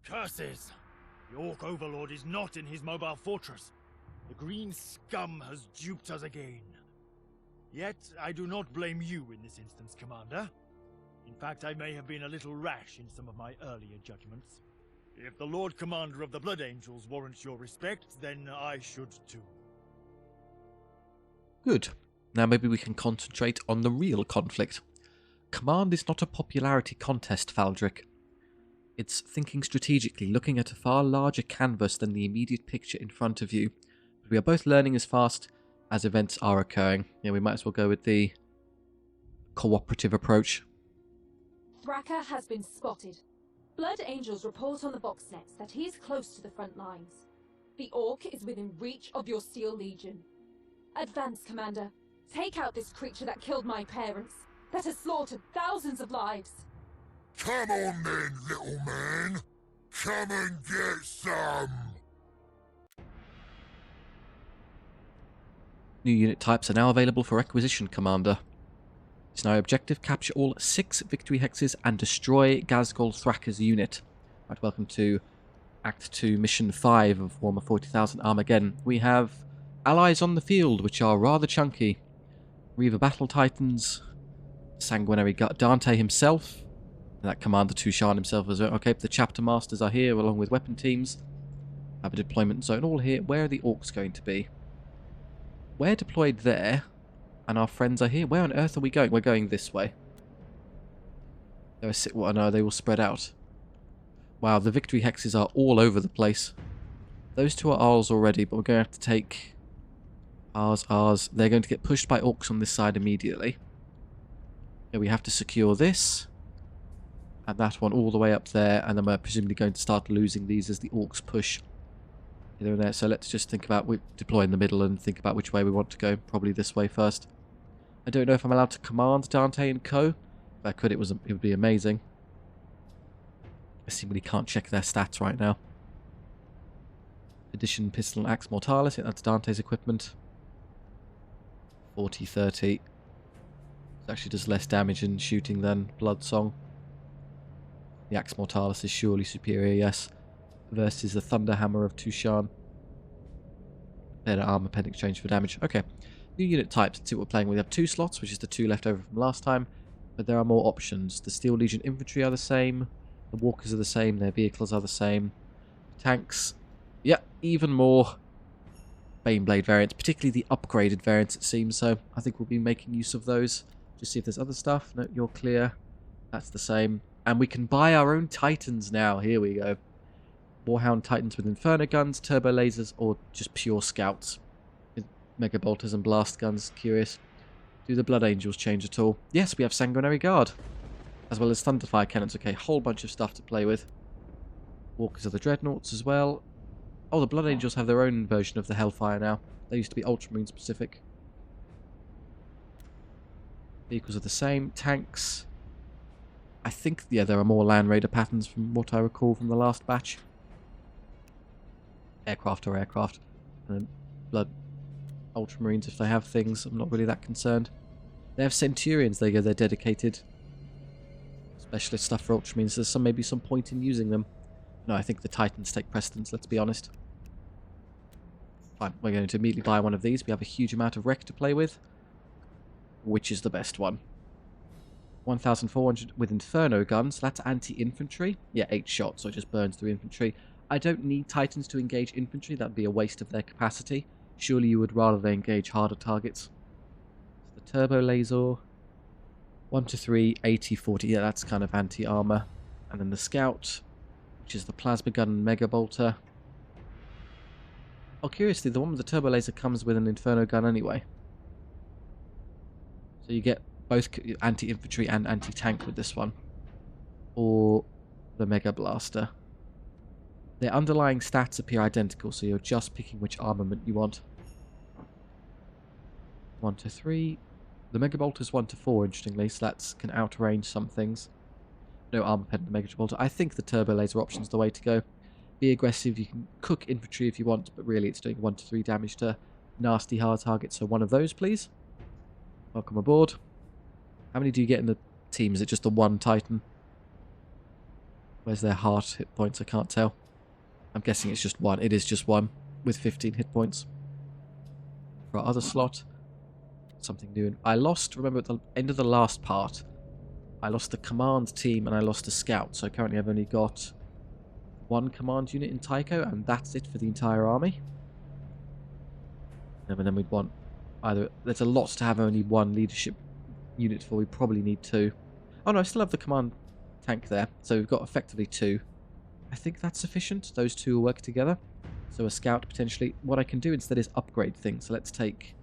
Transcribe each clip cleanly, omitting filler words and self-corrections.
Curses! The Orc Overlord is not in his mobile fortress. The green scum has duped us again. Yet, I do not blame you in this instance, Commander. In fact, I may have been a little rash in some of my earlier judgments. If the Lord Commander of the Blood Angels warrants your respect, then I should too. Good. Now maybe we can concentrate on the real conflict. Command is not a popularity contest, Faldric. It's thinking strategically, looking at a far larger canvas than the immediate picture in front of you. But we are both learning as fast as events are occurring. Yeah, we might as well go with the cooperative approach. Thraka has been spotted. Blood Angels report on the box nets that he is close to the front lines. The Orc is within reach of your Steel Legion. Advance, Commander. Take out this creature that killed my parents, that has slaughtered thousands of lives. Come on then, little man. Come and get some. New unit types are now available for acquisition, Commander. Scenario objective: capture all 6 victory hexes and destroy Ghazghkull Thraka's unit. Right, welcome to Act 2, Mission 5 of Warhammer 40,000 Armageddon. We have allies on the field, which are rather chunky. Reaver Battle Titans, Sanguinary Dante himself, and that Commander Tu-Shan himself as well. Okay, the Chapter Masters are here, along with weapon teams. Have a deployment zone all here. Where are the Orcs going to be? We're deployed there, and our friends are here. Where on earth are we going? We're going this way. Well, no, they will spread out. Wow, the victory hexes are all over the place. Those two are ours already, but we're going to have to take ours. They're going to get pushed by Orcs on this side immediately. Yeah, we have to secure this. And that one all the way up there, and then we're presumably going to start losing these as the Orcs push either in there. So let's just think about, we deploy in the middle and think about which way we want to go. Probably this way first. I don't know if I'm allowed to command Dante and Co. If I could, it would be amazing. I simply can't check their stats right now. Edition Pistol and Axe Mortalis, I think that's Dante's equipment. 40-30. It actually does less damage in shooting than Bloodsong. The Axe Mortalis is surely superior, yes. Versus the Thunderhammer of Tu-Shan. Better armor pen exchange for damage. Okay. New unit types. Let's see what we're playing with. We have 2 slots, which is the 2 left over from last time. But there are more options. The Steel Legion infantry are the same. The walkers are the same. Their vehicles are the same. Tanks. Yeah, even more Baneblade variants. Particularly the upgraded variants, it seems. So I think we'll be making use of those. Just see if there's other stuff. No, you're clear. That's the same. And we can buy our own Titans now. Here we go. Warhound Titans with Inferno guns, turbo lasers, or just pure scouts. With Mega Bolters and blast guns. Curious. Do the Blood Angels change at all? Yes, we have Sanguinary Guard. As well as Thunderfire Cannons. Okay, whole bunch of stuff to play with. Walkers are the Dreadnoughts as well. Oh, the Blood Angels have their own version of the Hellfire now. They used to be Ultramarine specific. Vehicles are the same. Tanks. I think, yeah, there are more Land Raider patterns from what I recall from the last batch. Aircraft or aircraft. And Blood Ultramarines, if they have things, I'm not really that concerned. They have Centurions, there you go, they're dedicated specialist stuff for Ultramarines. There's maybe some point in using them. No, I think the Titans take precedence, let's be honest. Fine, we're going to immediately buy one of these. We have a huge amount of wreck to play with. Which is the best one? 1,400 with Inferno guns. That's anti-infantry. Yeah, 8 shots, so it just burns through infantry. I don't need Titans to engage infantry. That would be a waste of their capacity. Surely you would rather they engage harder targets. So the Turbo Laser. 1 to 3, 80, 40. Yeah, that's kind of anti-armor. And then the Scout, which is the Plasma Gun and Mega Bolter. Oh, curiously, the one with the Turbo Laser comes with an Inferno Gun anyway. So you get both anti-infantry and anti-tank with this one. Or the Mega Blaster. Their underlying stats appear identical, so you're just picking which armament you want. 1 to 3. The Mega Bolter's 1 to 4, interestingly, so that can outrange some things. No armor pen in the Mega Bolter. I think the Turbo Laser option's the way to go. Be aggressive, you can cook infantry if you want, but really it's doing 1 to 3 damage to nasty hard targets, so one of those, please. Welcome aboard. How many do you get in the team? Is it just the 1 Titan? Where's their heart hit points? I can't tell. I'm guessing it's just 1. It is just 1 with 15 hit points. For our other slot, something new. I lost, remember at the end of the last part, I lost the command team and I lost a scout. So currently I've only got 1 command unit in Tycho, and that's it for the entire army. And then we'd want either... There's a lot to have only 1 leadership unit for. We probably need 2. Oh no, I still have the command tank there. So we've got effectively 2. I think that's sufficient. Those 2 will work together. So a scout potentially. What I can do instead is upgrade things. So let's take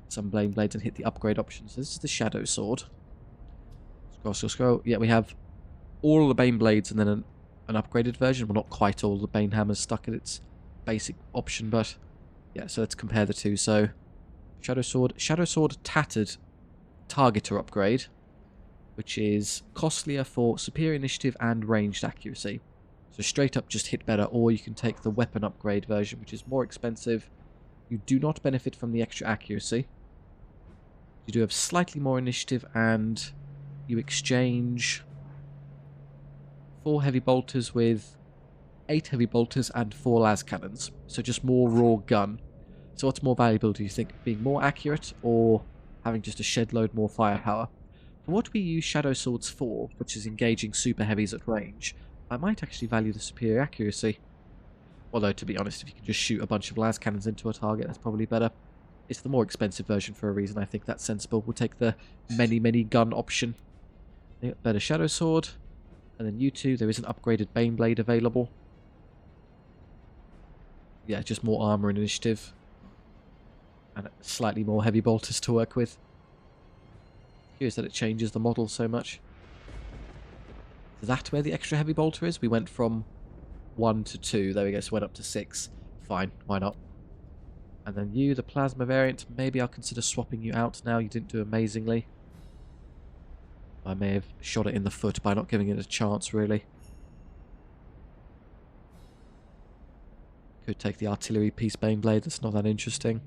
some blade blades and hit the upgrade option. So this is the shadow sword. Scroll, scroll, scroll. Yeah, we have all the bane blades and then an upgraded version. Well, not quite all. The bane hammer's stuck at its basic option, but yeah. So let's compare the 2. So shadow sword tattered targeter upgrade, which is costlier for superior initiative and ranged accuracy. So straight up just hit better, or you can take the weapon upgrade version, which is more expensive. You do not benefit from the extra accuracy. You do have slightly more initiative, and you exchange 4 heavy bolters with 8 heavy bolters and 4 las cannons. So just more raw gun. So what's more valuable, do you think? Being more accurate, or having just a shed load more firepower? For what we use shadow swords for, which is engaging super heavies at range, I might actually value the superior accuracy. Although, to be honest, if you can just shoot a bunch of las cannons into a target, that's probably better. It's the more expensive version for a reason. I think that's sensible. We'll take the many gun option. Better shadow sword. And then you 2, there is an upgraded bane blade available. Yeah, just more armor and initiative. And slightly more heavy bolters to work with. Curious that it changes the model so much. Is that where the extra heavy bolter is? We went from 1 to 2. There we go, so went up to 6. Fine, why not? And then you, the plasma variant, maybe I'll consider swapping you out now. You didn't do amazingly. I may have shot it in the foot by not giving it a chance, really. Could take the artillery piece bane blade, that's not that interesting.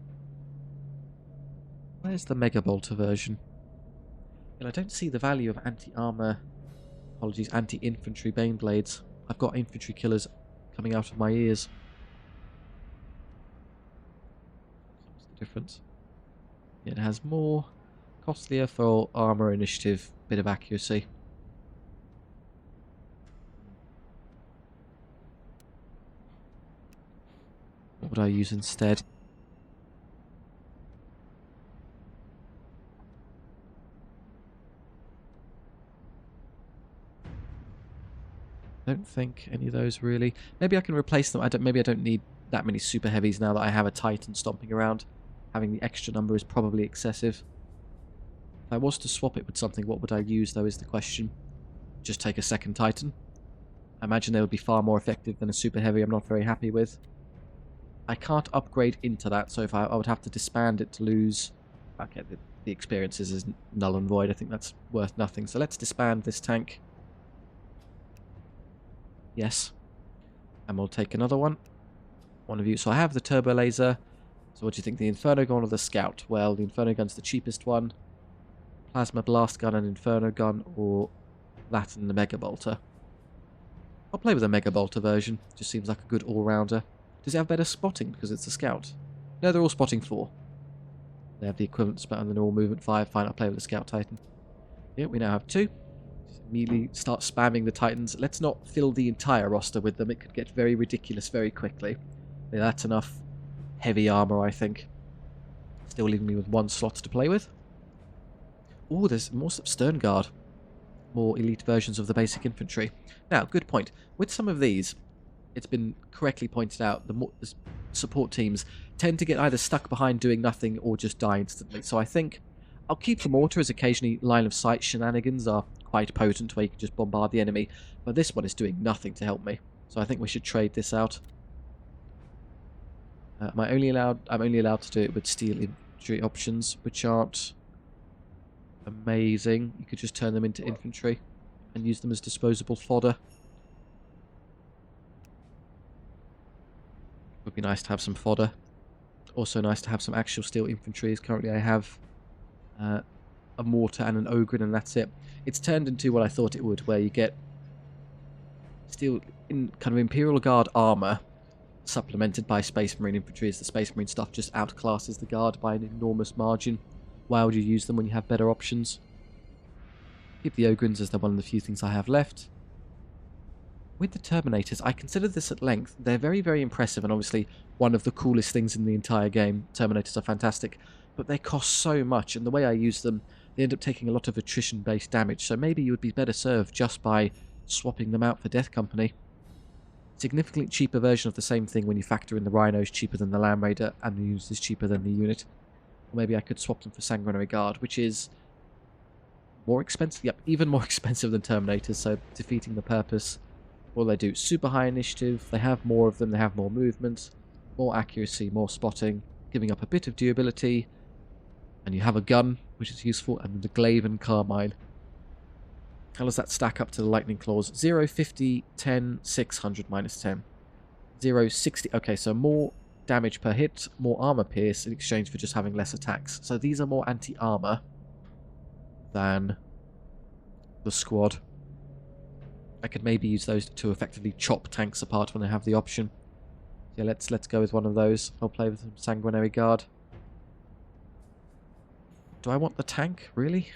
Where's the mega bolter version? And I don't see the value of anti-armor... Apologies, anti-infantry bane blades. I've got infantry killers coming out of my ears. What's the difference? It has more costlier for armor, initiative, bit of accuracy. What would I use instead? I don't think any of those really. Maybe I can replace them. Maybe I don't need that many super heavies now that I have a Titan stomping around. Having the extra number is probably excessive. If I was to swap it with something, what would I use though is the question. Just take a second Titan. I imagine they would be far more effective than a super heavy I'm not very happy with. I can't upgrade into that, so if I would have to disband it to lose... Okay, the experiences is null and void. I think that's worth nothing. So let's disband this tank. Yes. And we'll take another one. One of you. So I have the turbo laser. So what do you think? The Inferno gun or the Scout? Well, the Inferno gun's the cheapest one. Plasma blast gun and Inferno gun, or that and the Mega Bolter. I'll play with the Mega Bolter version. Just seems like a good all-rounder. Does it have better spotting because it's a Scout? No, they're all spotting 4. They have the equivalent spot and then all movement 5. Fine, I'll play with the Scout Titan. Yeah, we now have 2. Immediately start spamming the Titans. Let's not fill the entire roster with them. It could get very ridiculous very quickly. Yeah, that's enough heavy armor, I think. Still leaving me with 1 slot to play with. Oh, there's more Stern Guard. More elite versions of the basic infantry. Now, good point. With some of these, it's been correctly pointed out, the support teams tend to get either stuck behind doing nothing or just die instantly. So I think I'll keep the mortar, as occasionally line of sight shenanigans are quite potent where you can just bombard the enemy, but this one is doing nothing to help me. So I think we should trade this out. I'm only allowed to do it with steel infantry options, which aren't amazing. You could just turn them into infantry and use them as disposable fodder. Would be nice to have some fodder. Also nice to have some actual steel infantry, as currently I have a mortar and an ogre, and that's it. It's turned into what I thought it would, where you get steel in kind of Imperial Guard armor, supplemented by Space Marine infantry, as the Space Marine stuff just outclasses the Guard by an enormous margin. Why would you use them when you have better options? Keep the Ogrins as they're one of the few things I have left. With the Terminators, I consider this at length. They're very, very impressive and obviously one of the coolest things in the entire game. Terminators are fantastic, but they cost so much, and the way I use them, they end up taking a lot of attrition-based damage, so maybe you would be better served just by swapping them out for Death Company. Significantly cheaper version of the same thing when you factor in the Rhinos cheaper than the Land Raider, and the unit is cheaper than the unit. Or maybe I could swap them for Sanguinary Guard, which is more expensive. Yep, even more expensive than Terminators, so defeating the purpose. What they do? Super high initiative, they have more of them, they have more movement, more accuracy, more spotting, giving up a bit of durability, and you have a gun, which is useful, and the glaive and carbine. How does that stack up to the lightning claws? 0, 50, 10, 600, minus 10. 0, 60. Okay, so more damage per hit, more armor pierce in exchange for just having less attacks. So these are more anti-armor than the squad. I could maybe use those to effectively chop tanks apart when I have the option. Yeah, let's go with one of those. I'll play with some Sanguinary Guard. Do I want the tank? Really?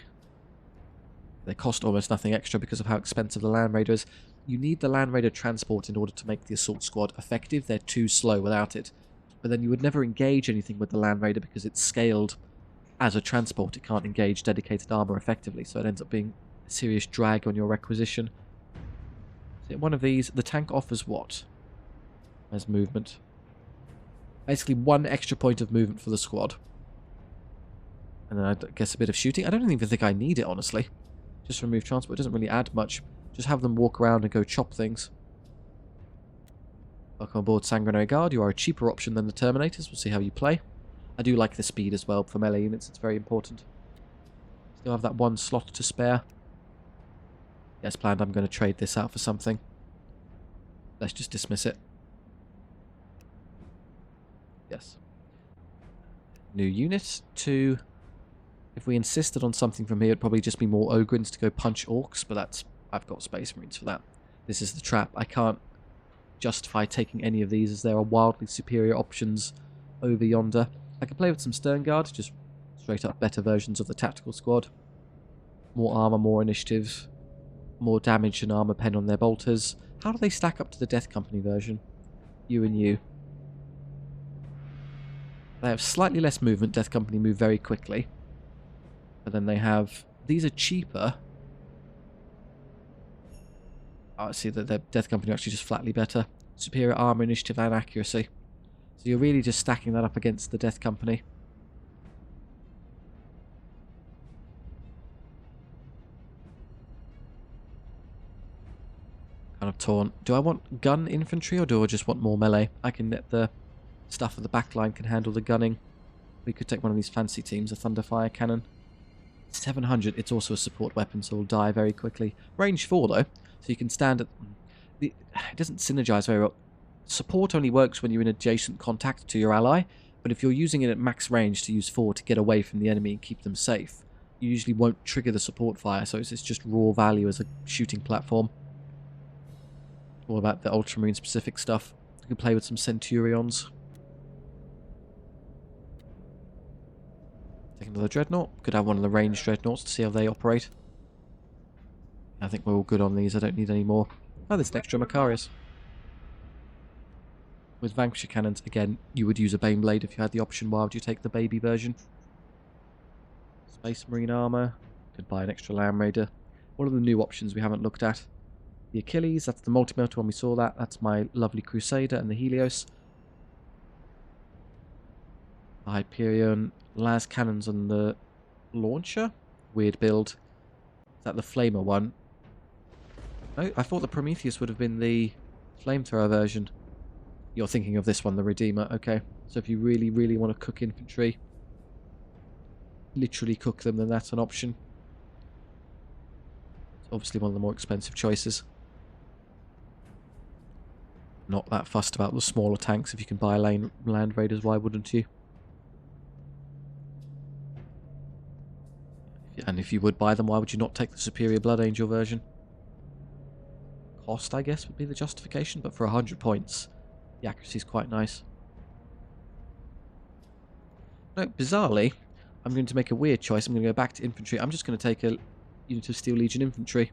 They cost almost nothing extra because of how expensive the Land Raider is. You need the Land Raider transport in order to make the Assault Squad effective. They're too slow without it. But then you would never engage anything with the Land Raider because it's scaled as a transport. It can't engage dedicated armor effectively, so it ends up being a serious drag on your requisition. So one of these, the tank offers what? As movement. Basically 1 extra point of movement for the squad. And then I guess a bit of shooting. I don't even think I need it, honestly. Just remove transport. It doesn't really add much. Just have them walk around and go chop things. Welcome aboard, Sanguinary Guard. You are a cheaper option than the Terminators. We'll see how you play. I do like the speed as well for melee units. It's very important. Still have that 1 slot to spare. Yes, planned. I'm going to trade this out for something. Let's just dismiss it. Yes. New unit. 2. If we insisted on something from here, it'd probably just be more Ogrins to go punch Orks, but I've got Space Marines for that. This is the trap. I can't justify taking any of these as there are wildly superior options over yonder. I can play with some Stern Guard, just straight up better versions of the Tactical Squad. More armor, more initiative, more damage and armor pen on their bolters. How do they stack up to the Death Company version? You and you. They have slightly less movement. Death Company move very quickly. But then they have... These are cheaper. Oh, I see that their Death Company are actually just flatly better. Superior armor, initiative, and accuracy. So you're really just stacking that up against the Death Company. Kind of torn. Do I want gun infantry or do I just want more melee? I can let the stuff of the back line can handle the gunning. We could take one of these fancy teams, a Thunderfire Cannon. 700, it's also a support weapon, so it'll die very quickly. Range 4 though, so you can stand at... It doesn't synergize very well. Support only works when you're in adjacent contact to your ally, but if you're using it at max range to use 4 to get away from the enemy and keep them safe, you usually won't trigger the support fire, so it's just raw value as a shooting platform. All about the Ultramarine specific stuff. You can play with some Centurions. Take another Dreadnought. Could have one of the ranged Dreadnoughts to see how they operate. I think we're all good on these. I don't need any more. Oh, there's an extra Macarius. With Vanquisher Cannons, again, you would use a Baneblade if you had the option. Why would you take the baby version? Space Marine Armor. Could buy an extra Land Raider. What are the new options we haven't looked at? The Achilles, that's the multi-melter one we saw that. That's my lovely Crusader and the Helios. The Hyperion. Las Cannons on the Launcher. Weird build. Is that the Flamer one? Oh, I thought the Prometheus would have been the Flamethrower version. You're thinking of this one, the Redeemer. Okay. So if you really, really want to cook infantry, literally cook them, then that's an option. It's obviously one of the more expensive choices. Not that fussed about the smaller tanks. If you can buy Land Raiders, why wouldn't you? And if you would buy them, why would you not take the superior Blood Angel version? cost, I guess, would be the justification. But for 100 points, the accuracy is quite nice. No, bizarrely, I'm going to make a weird choice. I'm going to go back to infantry. I'm just going to take a unit of Steel Legion infantry.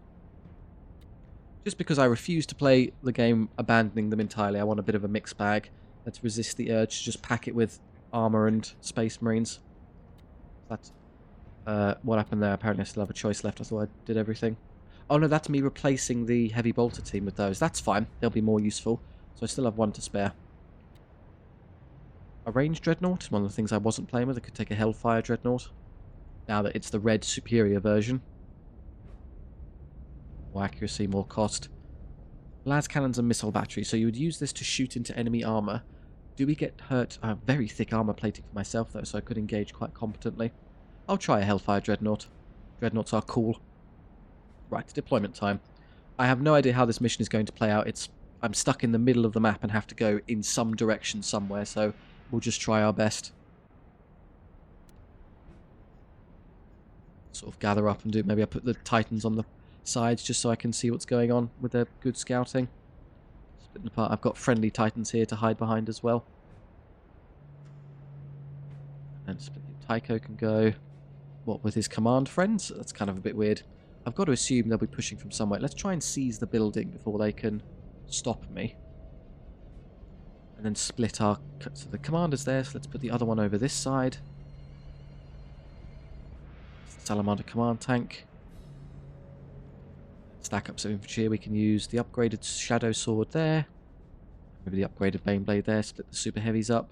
Just because I refuse to play the game abandoning them entirely. I want a bit of a mixed bag. Let's resist the urge to just pack it with armor and Space Marines. That's what happened there. Apparently I still have a choice left. I thought I did everything. Oh no, that's me replacing the heavy bolter team with those. That's fine. They'll be more useful. So I still have one to spare. A ranged dreadnought is one of the things I wasn't playing with. I could take a Hellfire dreadnought. Now that it's the red superior version. More accuracy, more cost. Las cannons and missile batteries. So you would use this to shoot into enemy armor. Do we get hurt? I have very thick armor plating for myself though, so I could engage quite competently. I'll try a Hellfire dreadnought. Dreadnoughts are cool. Right, deployment time. I have no idea how this mission is going to play out. I'm stuck in the middle of the map and have to go in some direction somewhere, so we'll just try our best. Sort of gather up and do. Maybe I put the Titans on the sides just so I can see what's going on with their good scouting. Splitting apart. I've got friendly Titans here to hide behind as well. And Tycho can go, what, with his command friends? That's kind of a bit weird. I've got to assume they'll be pushing from somewhere. Let's try and seize the building before they can stop me. And then split our... So the commander's there, so let's put the other one over this side. Salamander command tank. Stack up some infantry. We can use the upgraded shadow sword there. Maybe the upgraded baneblade there. Split the super heavies up.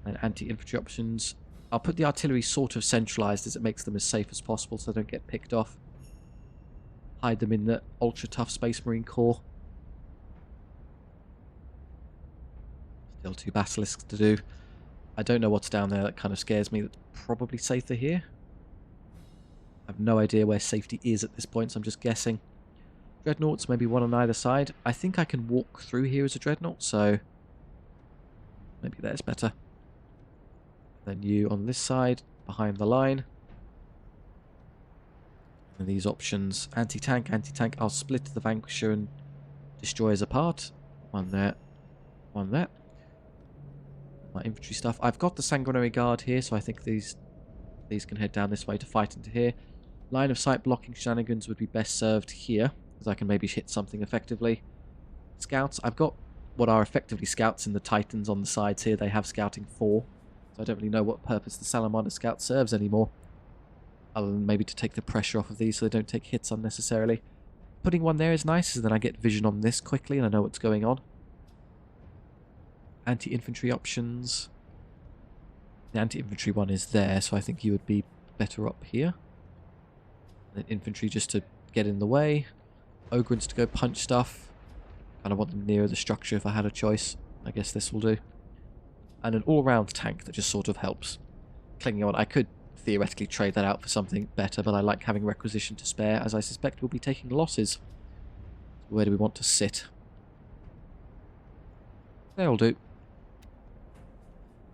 And anti-infantry options. I'll put the artillery sort of centralized as it makes them as safe as possible so they don't get picked off. Hide them in the ultra-tough Space Marine Corps. Still 2 basilisks to do. I don't know what's down there. That kind of scares me. That's probably safer here. I have no idea where safety is at this point, so I'm just guessing. Dreadnoughts, maybe one on either side. I think I can walk through here as a dreadnought, so maybe there's better. Then you on this side, behind the line. And these options, anti-tank, anti-tank. I'll split the Vanquisher and Destroyers apart. One there, one there. My infantry stuff. I've got the Sanguinary Guard here, so I think these can head down this way to fight into here. Line of sight blocking shenanigans would be best served here, as I can maybe hit something effectively. Scouts, I've got what are effectively scouts in the Titans on the sides here. They have scouting 4, so I don't really know what purpose the Salamander Scout serves anymore. Other than maybe to take the pressure off of these so they don't take hits unnecessarily. Putting one there is nice, as then I get vision on this quickly and I know what's going on. Anti-infantry options. The anti-infantry one is there, so I think you would be better up here. And infantry just to get in the way. Ogrins to go punch stuff. Kind of want them nearer the structure if I had a choice. I guess this will do. And an all-round tank that just sort of helps. Clinging on. I could theoretically trade that out for something better, but I like having requisition to spare, as I suspect we'll be taking losses. Where do we want to sit? That'll do.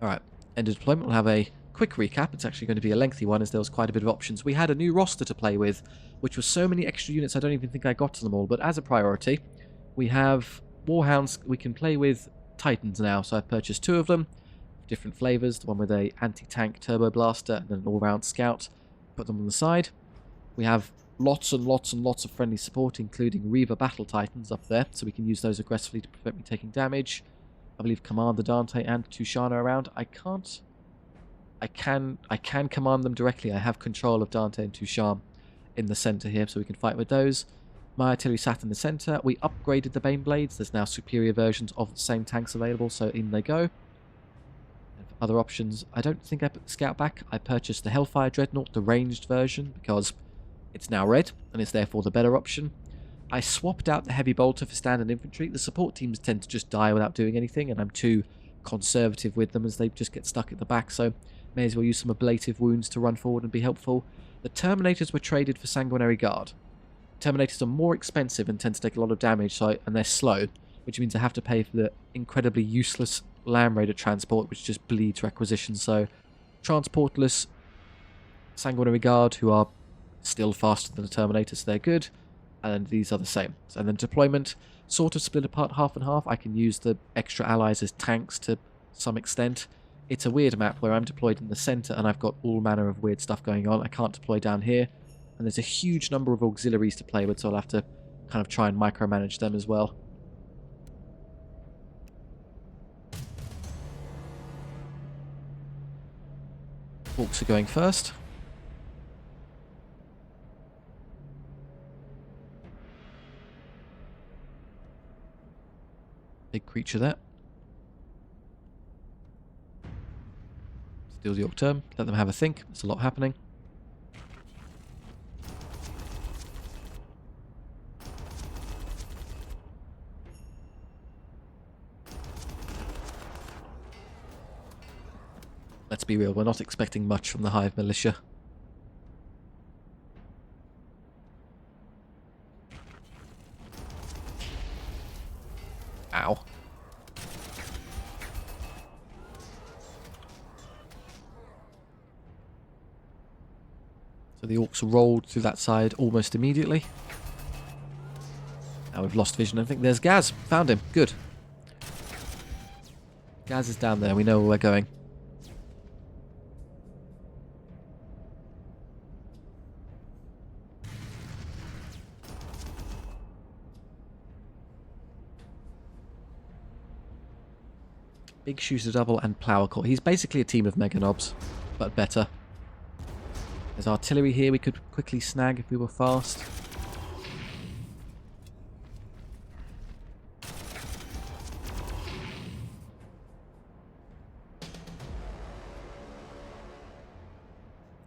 Alright. End of deployment. We'll have a quick recap. It's actually going to be a lengthy one as there was quite a bit of options. We had a new roster to play with, which was so many extra units I don't even think I got to them all. But as a priority, we have Warhounds. We can play with Titans now. So I've purchased 2 of them. Different flavours. The one with a anti-tank turbo blaster and then an all-round scout. Put them on the side. We have lots and lots and lots of friendly support, including Reaver Battle Titans up there. So we can use those aggressively to prevent me taking damage. I believe Commander Dante and Tu-Shan are around. I can command them directly. I have control of Dante and Tu-Shan in the centre here, so we can fight with those. My artillery sat in the centre. We upgraded the Baneblades. There's now superior versions of the same tanks available, so in they go. Other options, I don't think I put the Scout back. I purchased the Hellfire Dreadnought, the ranged version, because it's now red, and it's therefore the better option. I swapped out the Heavy Bolter for standard infantry. The support teams tend to just die without doing anything, and I'm too conservative with them as they just get stuck at the back, so may as well use some ablative wounds to run forward and be helpful. The Terminators were traded for Sanguinary Guard. Terminators are more expensive and tend to take a lot of damage, and they're slow, which means I have to pay for the incredibly useless Land Raider transport, which just bleeds requisition. So transportless Sanguinary Guard, who are still faster than the Terminators, so they're good. and these are the same. And then deployment, sort of split apart half and half. I can use the extra allies as tanks to some extent. It's a weird map where I'm deployed in the center and I've got all manner of weird stuff going on. I can't deploy down here, and there's a huge number of auxiliaries to play with, so I'll have to kind of try and micromanage them as well. Orks are going first. Big creature there. Steal the Ork turn. Let them have a think. There's a lot happening. Let's be real, we're not expecting much from the Hive Militia. Ow. So the Orks rolled through that side almost immediately. Now we've lost vision. I think there's Gaz. Found him. Good. Gaz is down there. We know where we're going. Big Shooter Double and Plower Core. He's basically a team of Mega Knobs, but better. There's artillery here we could quickly snag if we were fast.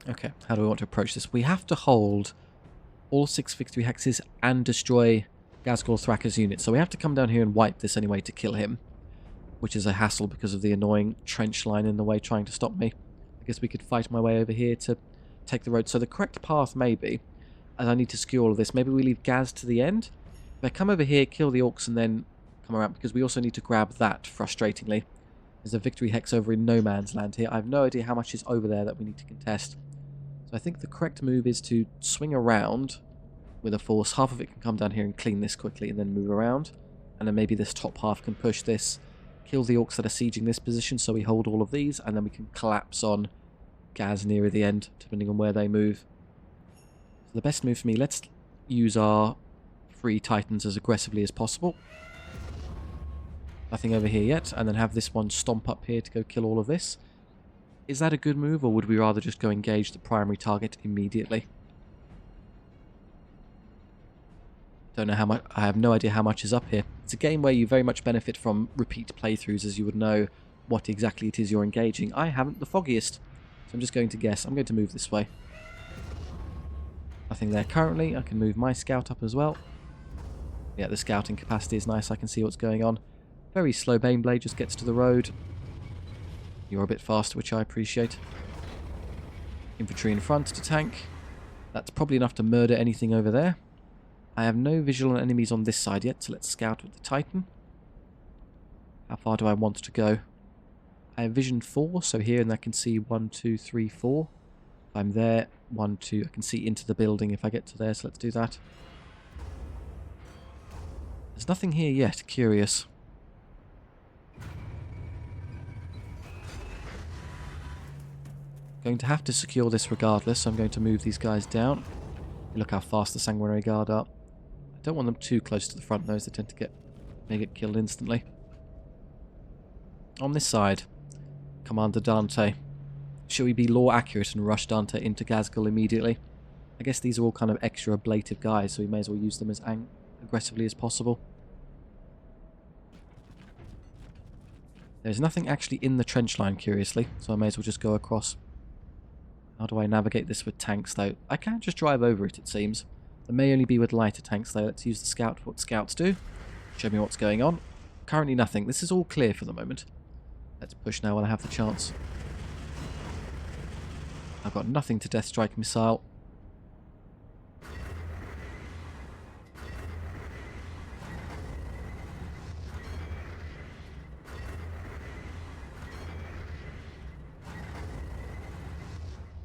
Okay, how do we want to approach this? We have to hold all 6 victory hexes and destroy Ghazghkull Thracker's unit, so we have to come down here and wipe this anyway to kill him, which is a hassle because of the annoying trench line in the way trying to stop me. I guess we could fight my way over here to take the road. So the correct path may be, as I need to skew all of this, maybe we leave Gaz to the end. If I come over here, kill the Orks, and then come around, because we also need to grab that, frustratingly. There's a victory hex over in no man's land here. I have no idea how much is over there that we need to contest. So I think the correct move is to swing around with a force. Half of it can come down here and clean this quickly and then move around. And then maybe this top half can push this, kill the Orks that are sieging this position so we hold all of these, and then we can collapse on Gaz nearer the end, depending on where they move. So the best move for me, let's use our 3 Titans as aggressively as possible. Nothing over here yet, and then have this one stomp up here to go kill all of this. Is that a good move, or would we rather just go engage the primary target immediately? Don't know how much. I have no idea how much is up here. It's a game where you very much benefit from repeat playthroughs, as you would know what exactly it is you're engaging. I haven't the foggiest, so I'm just going to guess. I'm going to move this way. Nothing there currently. I can move my scout up as well. Yeah, the scouting capacity is nice. I can see what's going on. Very slow Baneblade, just gets to the road. You're a bit faster, which I appreciate. Infantry in front to tank. That's probably enough to murder anything over there. I have no visual on enemies on this side yet, so let's scout with the Titan. How far do I want to go? I have vision 4, so here and I can see 1, 2, 3, 4. If I'm there, 1, 2, I can see into the building if I get to there, so let's do that. There's nothing here yet, curious. Going to have to secure this regardless, so I'm going to move these guys down. Look how fast the Sanguinary Guard are. I don't want them too close to the front nose, they tend to get killed instantly. On this side, Commander Dante. Shall we be lore accurate and rush Dante into Ghazghkull immediately? I guess these are all kind of extra ablative guys, so we may as well use them as aggressively as possible. There's nothing actually in the trench line, curiously, so I may as well just go across. How do I navigate this with tanks, though? I can't just drive over it, it seems. There may only be with lighter tanks, though. Let's use the scout for what scouts do. Show me what's going on. Currently nothing. This is all clear for the moment. Let's push now while I have the chance. I've got nothing to Death Strike missile.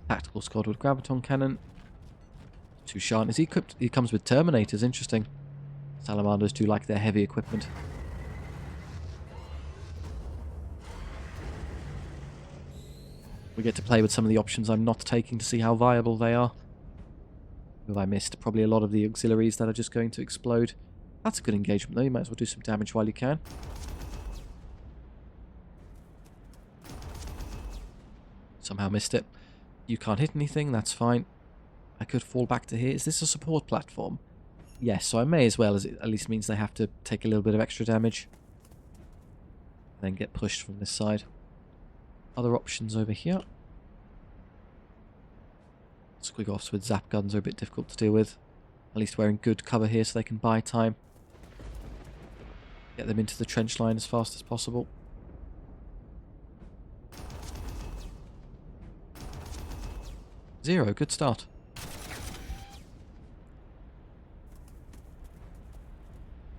Tactical squad with graviton cannon. Tu-Shan. Is he equipped? He comes with Terminators. Interesting. Salamanders do like their heavy equipment. We get to play with some of the options I'm not taking to see how viable they are. Who have I missed? Probably a lot of the auxiliaries that are just going to explode. That's a good engagement though. You might as well do some damage while you can. Somehow missed it. You can't hit anything. That's fine. I could fall back to here. Is this a support platform? Yes, so I may as well, as it at least means they have to take a little bit of extra damage. Then get pushed from this side. Other options over here. Squig-offs with zap guns are a bit difficult to deal with. At least wearing good cover here so they can buy time. Get them into the trench line as fast as possible. Zero, good start.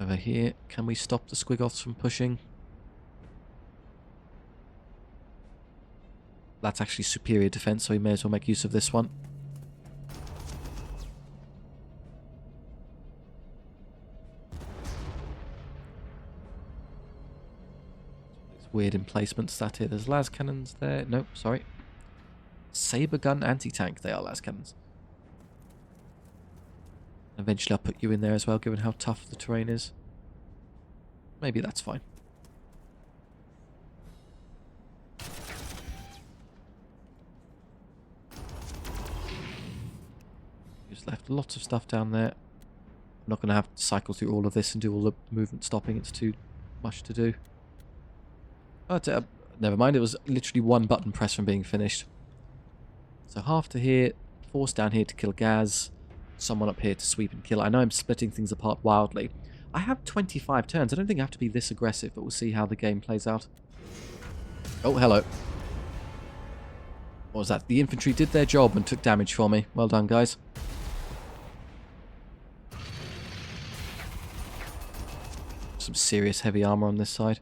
Over here, can we stop the Squig-offs from pushing? That's actually superior defense, so we may as well make use of this one. It's weird emplacements that here. There's las cannons there. Nope, sorry. Saber gun anti-tank. They are las cannons. Eventually I'll put you in there as well, given how tough the terrain is. Maybe that's fine. Just left lots of stuff down there. I'm not going to have to cycle through all of this and do all the movement stopping. It's too much to do. But never mind. It was literally one button press from being finished. So half to here, force down here to kill Gaz. Someone up here to sweep and kill. I know I'm splitting things apart wildly. I have 25 turns. I don't think I have to be this aggressive, but we'll see how the game plays out. Oh, hello. What was that? The infantry did their job and took damage for me. Well done, guys. Some serious heavy armor on this side.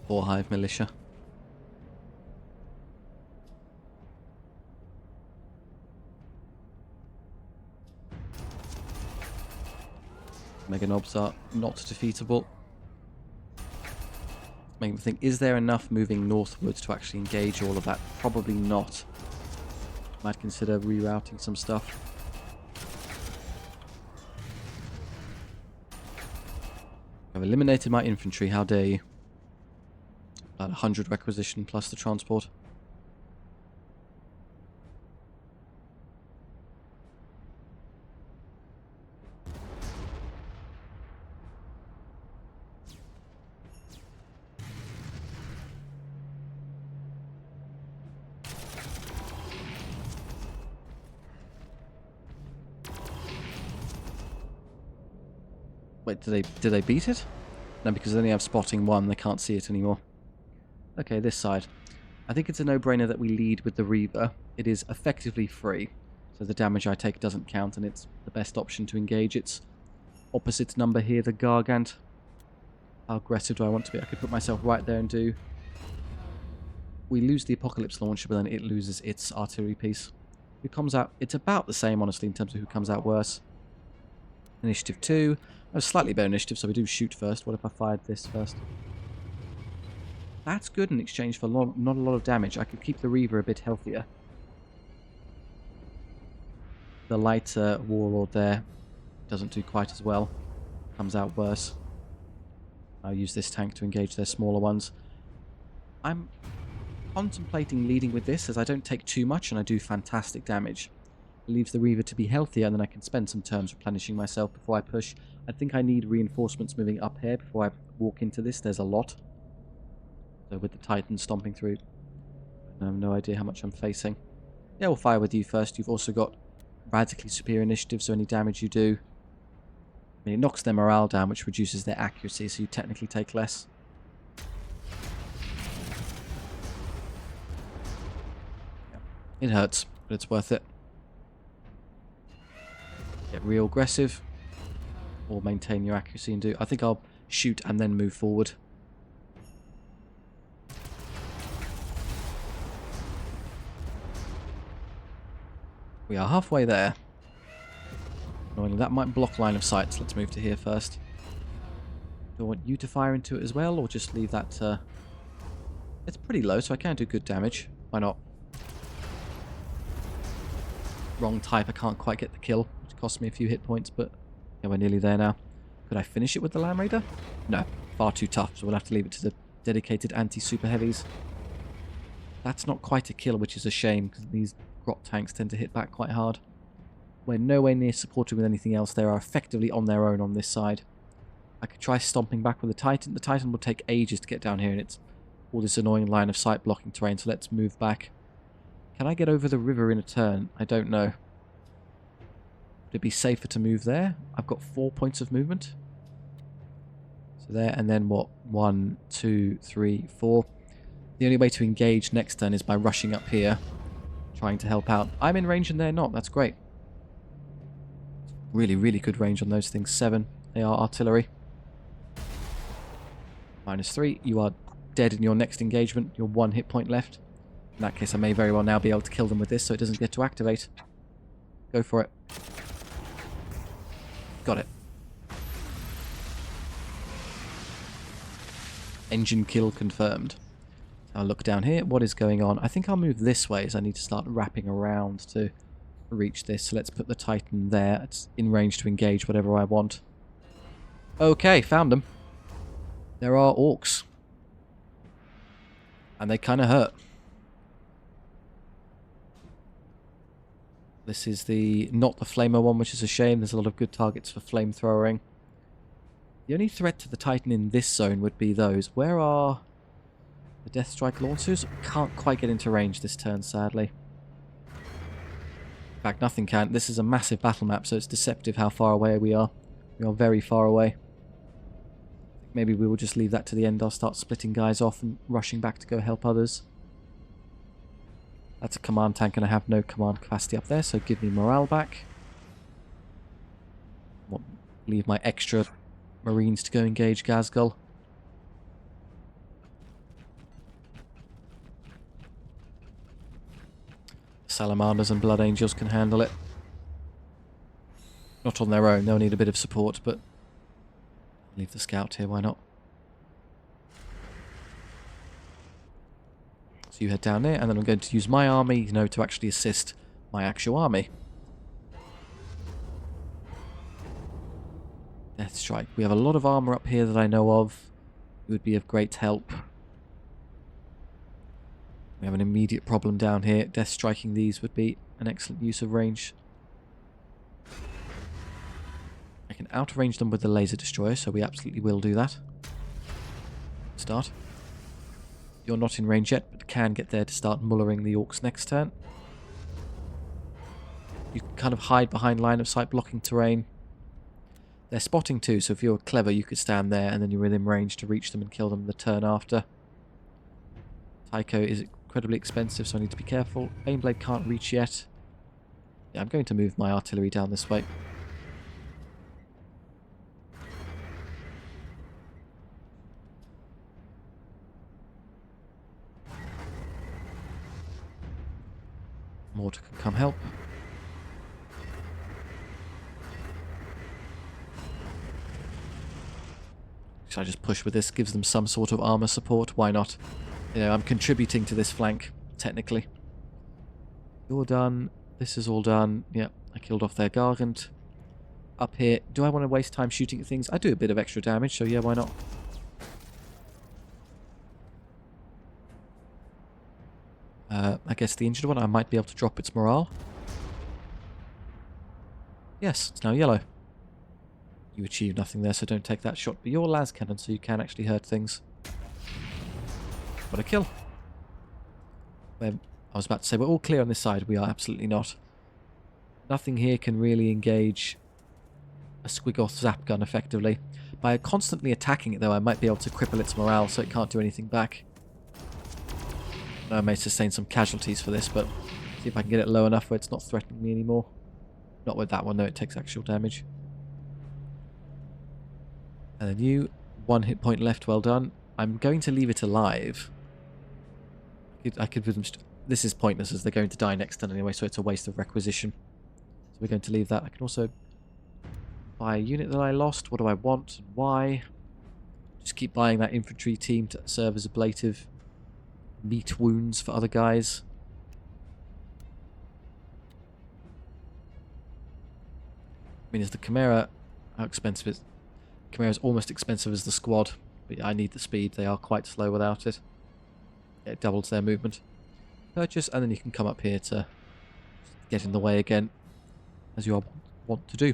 Poor Hive Militia. Mega Knobs are not defeatable. Making me think, is there enough moving northwards to actually engage all of that? Probably not. Might consider rerouting some stuff. I've eliminated my infantry, how dare you. About 100 requisition plus the transport. Wait, did they beat it? No, because they only have spotting 1, they can't see it anymore. Okay, this side. I think it's a no-brainer that we lead with the Reaver. It is effectively free, so the damage I take doesn't count, and it's the best option to engage its opposite number here, the Gargant. How aggressive do I want to be? I could put myself right there and do... We lose the Apocalypse Launcher, but then it loses its artillery piece. Who comes out? It's about the same, honestly, in terms of who comes out worse. Initiative 2. I have slightly better initiative, so we do shoot first. What if I fired this first? That's good in exchange for not a lot of damage. I could keep the Reaver a bit healthier. The lighter Warlord there doesn't do quite as well. Comes out worse. I'll use this tank to engage their smaller ones. I'm contemplating leading with this, as I don't take too much and I do fantastic damage. leaves the Reaver to be healthier, and then I can spend some turns replenishing myself before I push. I think I need reinforcements moving up here before I walk into this. There's a lot. So with the Titan stomping through, I have no idea how much I'm facing. Yeah, we'll fire with you first. You've also got radically superior initiative, so any damage you do, I mean, it knocks their morale down, which reduces their accuracy, so you technically take less. It hurts, but it's worth it. Get real aggressive, or maintain your accuracy and do... I think I'll shoot and then move forward. We are halfway there. Annoyingly, that might block line of sight, so let's move to here first. Do I want you to fire into it as well, or just leave that... It's pretty low, so I can do good damage. Why not? Wrong type, I can't quite get the kill, which cost me a few hit points, but yeah, we're nearly there now. Could I finish it with the Land Raider? No, far too tough, so we'll have to leave it to the dedicated anti-super heavies. That's not quite a kill, which is a shame, because these grot tanks tend to hit back quite hard. We're nowhere near supported with anything else. They are effectively on their own on this side. I could try stomping back with the Titan. The Titan will take ages to get down here, and it's all this annoying line of sight blocking terrain, so let's move back. Can I get over the river in a turn? I don't know. Would it be safer to move there? I've got 4 points of movement. So there, and then what? 1, 2, 3, 4. The only way to engage next turn is by rushing up here, trying to help out. I'm in range and they're not. That's great. Really, really good range on those things. 7. They are artillery. -3. You are dead in your next engagement. You're 1 hit point left. In that case, I may very well now be able to kill them with this so it doesn't get to activate. Go for it. Got it. Engine kill confirmed. I'll look down here. What is going on? I think I'll move this way as I need to start wrapping around to reach this. So let's put the Titan there. It's in range to engage whatever I want. Okay, found them. There are Orks. And they kind of hurt. This is not the flamer one, which is a shame. There's a lot of good targets for flamethrowing. The only threat to the Titan in this zone would be those. Where are the Death Strike launchers? Can't quite get into range this turn, sadly. In fact, nothing can. This is a massive battle map, so it's deceptive how far away we are. We are very far away. Maybe we will just leave that to the end. I'll start splitting guys off and rushing back to go help others. That's a command tank, and I have no command capacity up there, so give me morale back. Leave my extra Marines to go engage Ghazghkull. Salamanders and Blood Angels can handle it. Not on their own, they'll need a bit of support, but leave the scout here, why not? So you head down there, and then I'm going to use my army, to actually assist my actual army. Death Strike. We have a lot of armor up here that I know of. It would be of great help. We have an immediate problem down here. Death Striking these would be an excellent use of range. I can outrange them with the laser destroyer, so we absolutely will do that. Start. You're not in range yet, but can get there to start mullering the Orks next turn. You can kind of hide behind line of sight blocking terrain. They're spotting too, so if you're clever you could stand there and then you're within range to reach them and kill them the turn after. Tycho is incredibly expensive, so I need to be careful. Baneblade can't reach yet. Yeah, I'm going to move my artillery down this way. Mortar can come help. Should I just push with this? Gives them some sort of armor support. Why not? I'm contributing to this flank, technically. You're done. This is all done. Yep, I killed off their Gargant. Up here. Do I want to waste time shooting at things? I do a bit of extra damage, so yeah, why not? I guess the injured one, I might be able to drop its morale. Yes, it's now yellow. You achieved nothing there, so don't take that shot. But you're las cannon, so you can actually hurt things. What a kill. I was about to say, we're all clear on this side. We are absolutely not. Nothing here can really engage a Squiggoth zap gun effectively. By constantly attacking it, though, I might be able to cripple its morale so it can't do anything back. I may sustain some casualties for this, but see if I can get it low enough where it's not threatening me anymore. Not with that one, though. It takes actual damage. And then you, 1 hit point left. Well done. I'm going to leave it alive. I could this is pointless as they're going to die next turn anyway, so it's a waste of requisition. So we're going to leave that. I can also buy a unit that I lost. What do I want and why? Just keep buying that infantry team to serve as ablative meat wounds for other guys. I mean, is the Chimera... How expensive is... Chimera's almost expensive as the squad, but I need the speed. They are quite slow without it. It doubles their movement. Purchase, and then you can come up here to get in the way again, as you want to do.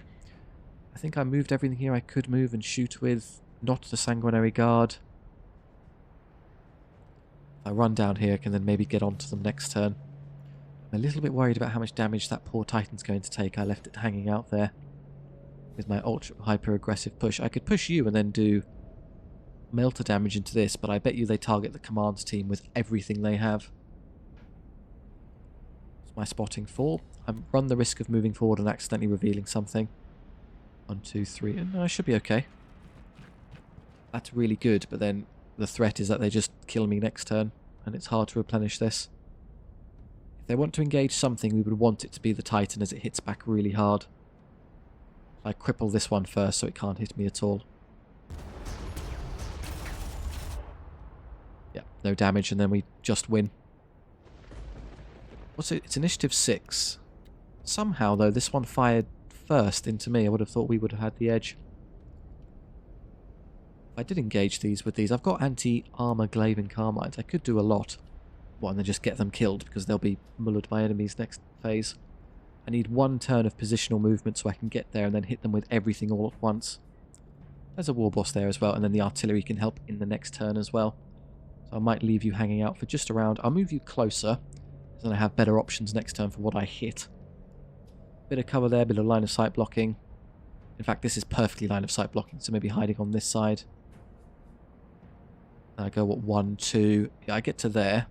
I think I moved everything here I could move and shoot with. Not the Sanguinary Guard. If I run down here, I can then maybe get onto them next turn. I'm a little bit worried about how much damage that poor Titan's going to take. I left it hanging out there with my ultra hyper aggressive push. I could push you and then do melter damage into this, but I bet you they target the commands team with everything they have. It's my spotting 4. I run the risk of moving forward and accidentally revealing something. 1, 2, 3, and I should be okay. That's really good, but then the threat is that they just kill me next turn, and it's hard to replenish this. If they want to engage something, we would want it to be the Titan as it hits back really hard. I cripple this one first so it can't hit me at all. Yeah, no damage, and then we just win. What's it? It's initiative 6. Somehow, though, this one fired first into me. I would have thought we would have had the edge. If I did engage these with these, I've got anti-armor Glaven Carmines. I could do a lot. One, then just get them killed, because they'll be mullered by enemies next phase. I need 1 turn of positional movement so I can get there and then hit them with everything all at once. There's a war boss there as well, and then the artillery can help in the next turn as well. So I might leave you hanging out for just around. I'll move you closer, so then I have better options next turn for what I hit. Bit of cover there, bit of line of sight blocking. In fact, this is perfectly line of sight blocking, so maybe hiding on this side. And I go, what, 1, 2... Yeah, I get to there.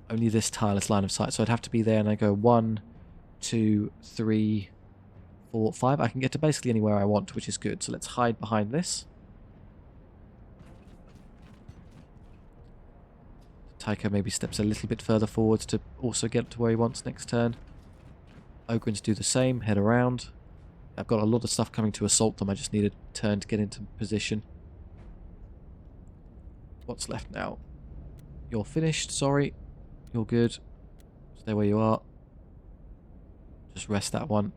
Only this tile is line of sight, so I'd have to be there, and I go 1, 2, 3, 4, 5. I can get to basically anywhere I want, which is good. So let's hide behind this. Tycho maybe steps a little bit further forward to also get to where he wants next turn. Ogrins do the same, head around. I've got a lot of stuff coming to assault them, I just need a turn to get into position. What's left now? You're finished, sorry. You're good. Stay where you are. Just rest that one.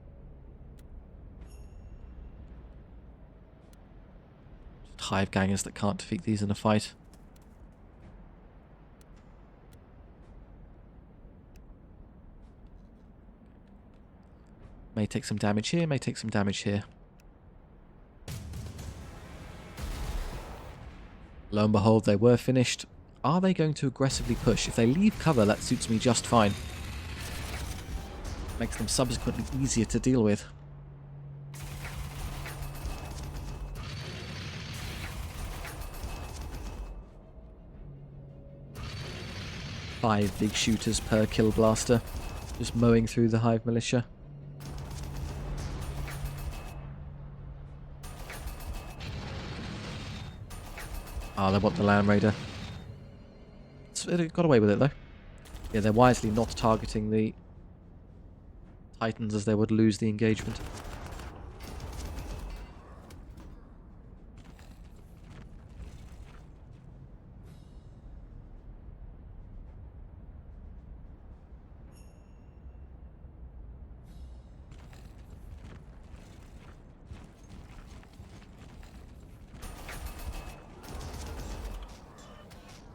Just hive gangers that can't defeat these in a fight. May take some damage here, may take some damage here. Lo and behold, they were finished. Are they going to aggressively push? If they leave cover, that suits me just fine. Makes them subsequently easier to deal with. Five big shooters per kill blaster. Just mowing through the hive militia. Ah, they want the Land Raider. It got away with it though. Yeah, they're wisely not targeting the Titans as they would lose the engagement.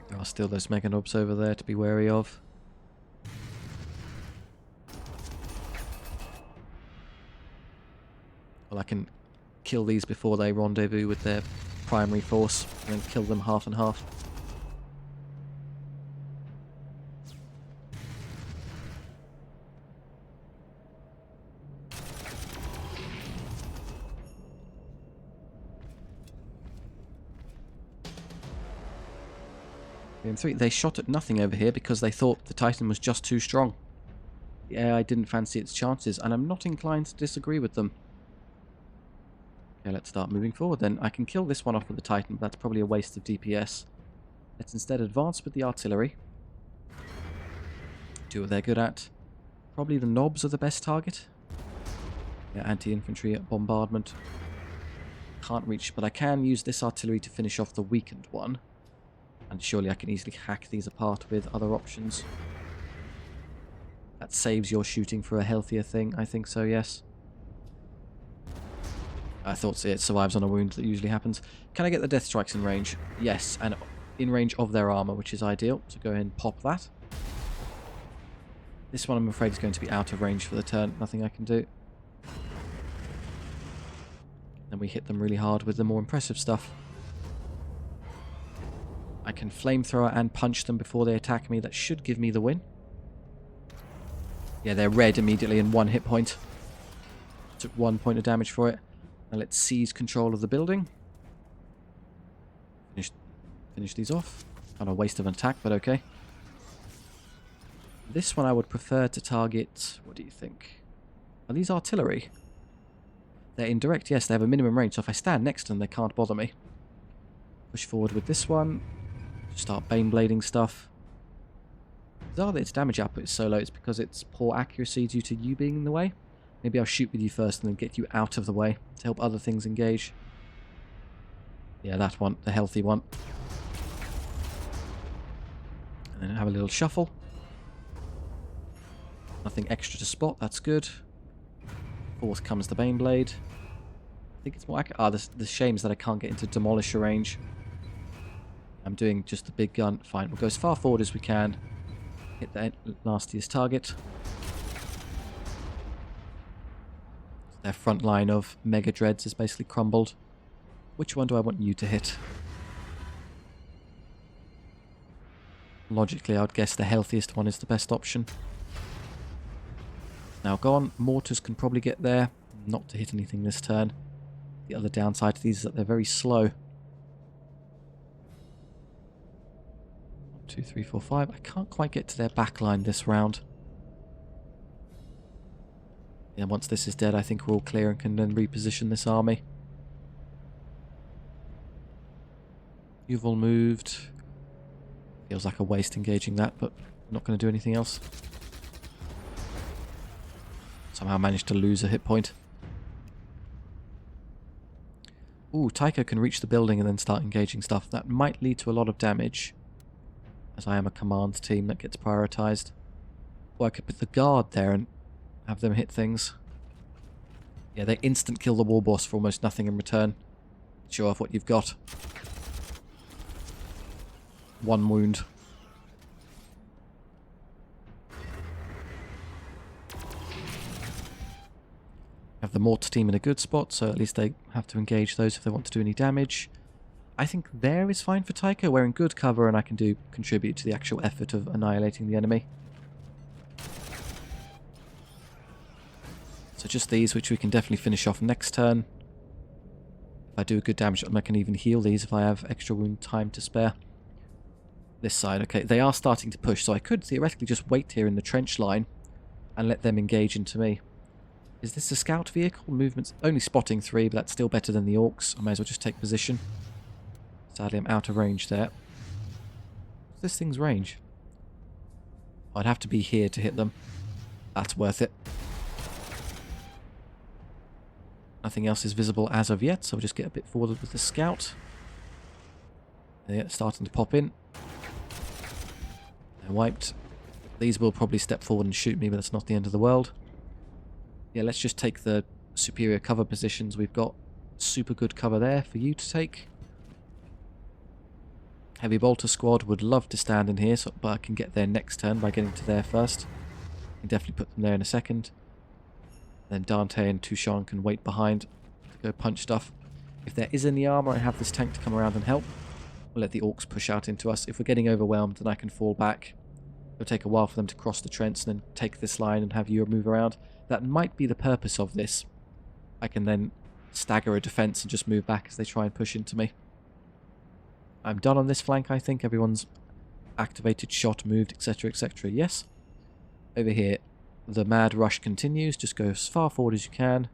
There are still those Meganobs over there to be wary of. Well, I can kill these before they rendezvous with their primary force, and then kill them half and half. And 3, they shot at nothing over here because they thought the Titan was just too strong. The AI didn't fancy its chances, and I'm not inclined to disagree with them. Okay, let's start moving forward then. I can kill this one off with the Titan, but that's probably a waste of DPS. Let's instead advance with the artillery. Do what they're good at. Probably the knobs are the best target. Yeah, anti-infantry at bombardment. Can't reach, but I can use this artillery to finish off the weakened one. And surely I can easily hack these apart with other options. That saves your shooting for a healthier thing. I think so, yes. I thought so. It survives on a wound. That usually happens. Can I get the death strikes in range? Yes, and in range of their armor, which is ideal. So go ahead and pop that. This one I'm afraid is going to be out of range for the turn. Nothing I can do. Then we hit them really hard with the more impressive stuff. I can flamethrower and punch them before they attack me. That should give me the win. Yeah, they're red immediately in 1 hit point. Took 1 point of damage for it. Now let's seize control of the building. Finish these off. Kind of a waste of an attack, but okay. This one I would prefer to target... What do you think? Are these artillery? They're indirect, yes, they have a minimum range, so if I stand next to them, they can't bother me. Push forward with this one. Start Baneblading stuff. Bizarre that its damage output is so low, it's because it's poor accuracy due to you being in the way. Maybe I'll shoot with you first and then get you out of the way to help other things engage. Yeah, that one, the healthy one. And then have a little shuffle. Nothing extra to spot, that's good. Forth comes the Baneblade. I think it's more accurate. Ah, the shame is that I can't get into Demolisher range. I'm doing just the big gun. Fine, we'll go as far forward as we can. Hit the nastiest target. Their front line of Mega Dreads is basically crumbled. Which one do I want you to hit? Logically, I would guess the healthiest one is the best option. Now go on, mortars can probably get there. Not to hit anything this turn. The other downside to these is that they're very slow. 2, 3, 4, 5. I can't quite get to their backline this round. Yeah, once this is dead, I think we're all clear and can then reposition this army. You've all moved. Feels like a waste engaging that, but I'm not going to do anything else. Somehow managed to lose a hit point. Ooh, Tycho can reach the building and then start engaging stuff. That might lead to a lot of damage. As I am a command team that gets prioritised. Or I could put the guard there and have them hit things. Yeah, they instant kill the war boss for almost nothing in return. Show off what you've got. 1 wound. Have the mortar team in a good spot, so at least they have to engage those if they want to do any damage. I think there is fine for Tycho. We're in good cover and I can contribute to the actual effort of annihilating the enemy. So just these, which we can definitely finish off next turn. If I do a good damage, I can even heal these if I have extra wound time to spare. This side, okay, they are starting to push, so I could theoretically just wait here in the trench line and let them engage into me. Is this a scout vehicle? Movement's only spotting 3, but that's still better than the Orks. I may as well just take position. Sadly, I'm out of range there. What's this thing's range? I'd have to be here to hit them. That's worth it. Nothing else is visible as of yet, so we'll just get a bit forward with the scout. They're starting to pop in. They're wiped. These will probably step forward and shoot me, but that's not the end of the world. Yeah, let's just take the superior cover positions. We've got super good cover there for you to take. Heavy bolter squad would love to stand in here, but I can get there next turn by getting to there first. I can definitely put them there in a second. Then Dante and Tu-Shan can wait behind. Go punch stuff. If there is any armour, I have this tank to come around and help. We'll let the Orks push out into us. If we're getting overwhelmed, then I can fall back. It'll take a while for them to cross the trench and then take this line and have you move around. That might be the purpose of this. I can then stagger a defence and just move back as they try and push into me. I'm done on this flank, I think. Everyone's activated, shot, moved, etc, etc. Yes. Over here, the mad rush continues. Just go as far forward as you can.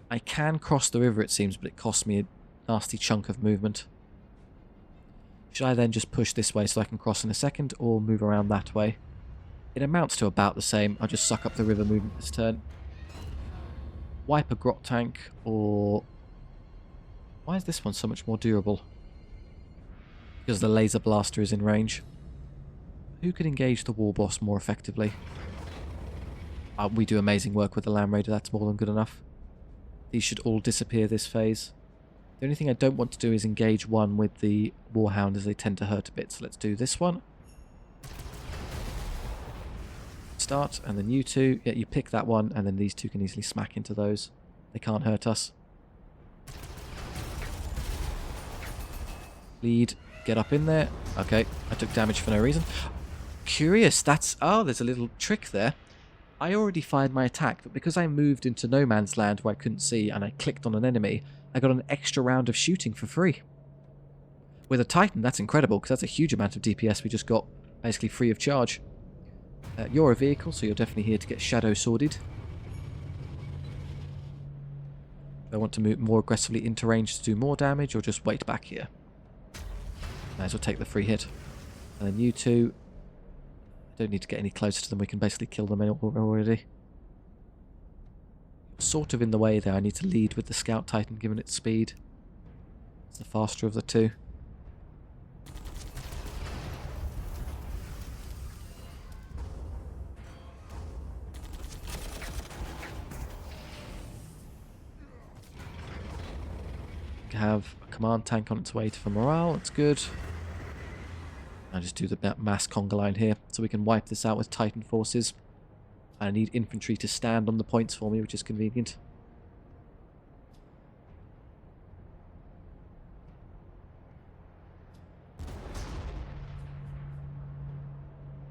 I can cross the river, it seems, but it costs me a nasty chunk of movement. Should I then just push this way so I can cross in a second, or move around that way? It amounts to about the same. I'll just suck up the river movement this turn. Wipe a grot tank, or... Why is this one so much more durable? Because the laser blaster is in range. Who could engage the war boss more effectively? We do amazing work with the Land Raider, that's more than good enough. These should all disappear this phase. The only thing I don't want to do is engage one with the Warhound, as they tend to hurt a bit. So let's do this one. Start, and then you two. Yeah, you pick that one, and then these two can easily smack into those. They can't hurt us. Lead. Get up in there. Okay, I took damage for no reason. Curious, that's... Oh, there's a little trick there. I already fired my attack, but because I moved into no man's land where I couldn't see and I clicked on an enemy, I got an extra round of shooting for free. With a Titan, that's incredible, because that's a huge amount of DPS we just got basically free of charge. You're a vehicle, so you're definitely here to get shadow sworded. Do I want to move more aggressively into range to do more damage, or just wait back here? Might as well take the free hit. And then you two... Don't need to get any closer to them, we can basically kill them already. Sort of in the way there, I need to lead with the Scout Titan given its speed. It's the faster of the two. Have a command tank on its way for morale, that's good. I just do the mass conga line here, so we can wipe this out with Titan forces. I need infantry to stand on the points for me, which is convenient.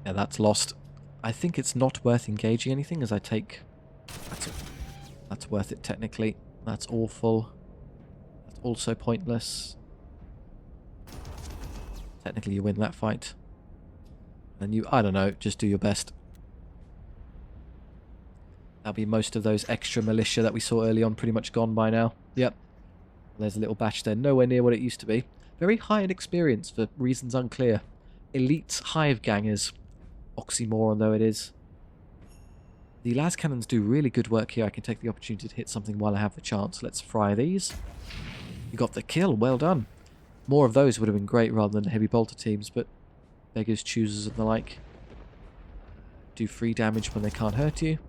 Yeah, that's lost. I think it's not worth engaging anything, as I take... That's worth it, technically. That's awful. That's also pointless. Technically you win that fight. And you, I don't know, just do your best. That'll be most of those extra militia that we saw early on pretty much gone by now. Yep. There's a little batch there, nowhere near what it used to be. Very high in experience for reasons unclear. Elite hive gangers. Oxymoron though it is. The las cannons do really good work here. I can take the opportunity to hit something while I have the chance. Let's fry these. You got the kill, well done. More of those would have been great rather than heavy bolter teams, but beggars, choosers and the like. Do free damage when they can't hurt you.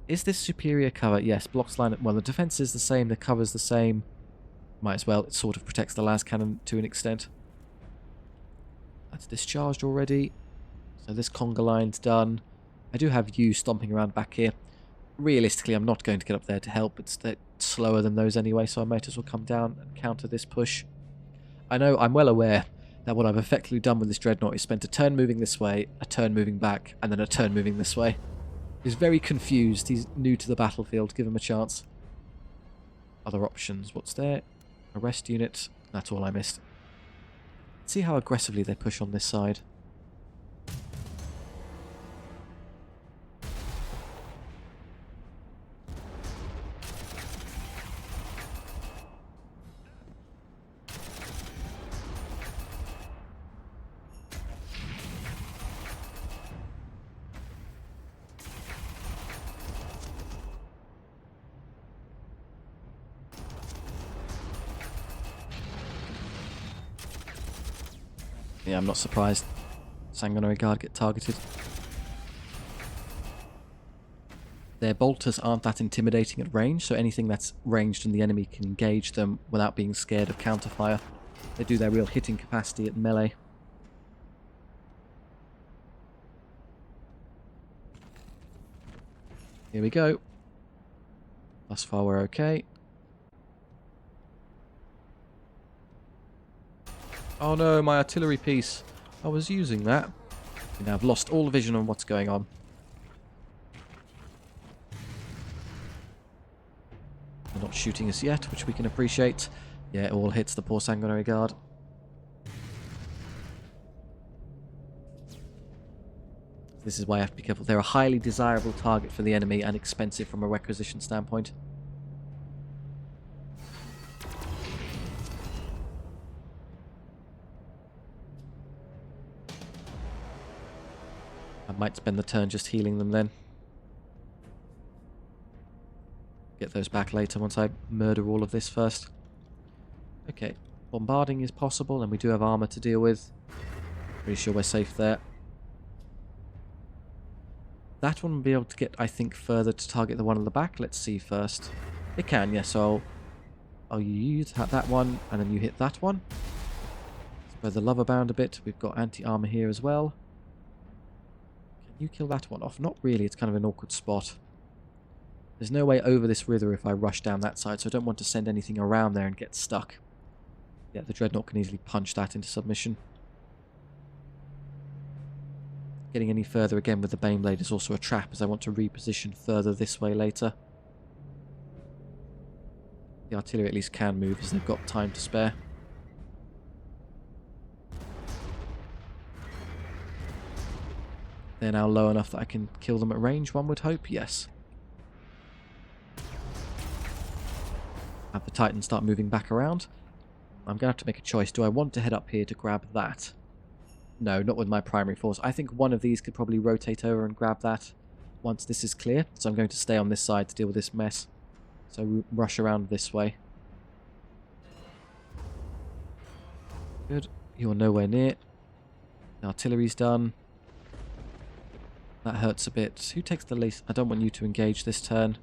Is this superior cover? Yes, blocks line... Well, the defense is the same, the cover's the same. Might as well, it sort of protects the las cannon to an extent. That's discharged already. So this conga line's done. I do have you stomping around back here. Realistically, I'm not going to get up there to help. It's slower than those anyway, so I might as well come down and counter this push. I know, I'm well aware that what I've effectively done with this Dreadnought is spent a turn moving this way, a turn moving back, and then a turn moving this way. He's very confused. He's new to the battlefield. Give him a chance. Other options. What's there? A rest unit. That's all I missed. Let's see how aggressively they push on this side. Yeah, I'm not surprised. Sanguinary Guard get targeted. Their bolters aren't that intimidating at range, so anything that's ranged and the enemy can engage them without being scared of counterfire. They do their real hitting capacity at melee. Here we go. Thus far we're okay. Oh no, my artillery piece. I was using that. Now I've lost all vision on what's going on. They're not shooting us yet, which we can appreciate. Yeah, it all hits the poor sanguinary guard. This is why I have to be careful. They're a highly desirable target for the enemy and expensive from a requisition standpoint. I might spend the turn just healing them then. Get those back later once I murder all of this first. Okay, bombarding is possible and we do have armor to deal with. Pretty sure we're safe there. That one will be able to get, I think, further to target the one on the back. Let's see first. It can, yes, so I'll use that one and then you hit that one. Spread the lover bound a bit. We've got anti-armor here as well. You kill that one off? Not really, it's kind of an awkward spot. There's no way over this river if I rush down that side, so I don't want to send anything around there and get stuck. Yeah, the Dreadnought can easily punch that into submission. Getting any further again with the Baneblade is also a trap, as I want to reposition further this way later. The artillery at least can move, as they've got time to spare. They're now low enough that I can kill them at range, one would hope, yes. Have the Titans start moving back around. I'm going to have to make a choice. Do I want to head up here to grab that? No, not with my primary force. I think one of these could probably rotate over and grab that once this is clear. So I'm going to stay on this side to deal with this mess. So rush around this way. Good. You're nowhere near. The artillery's done. That hurts a bit. Who takes the least? I don't want you to engage this turn.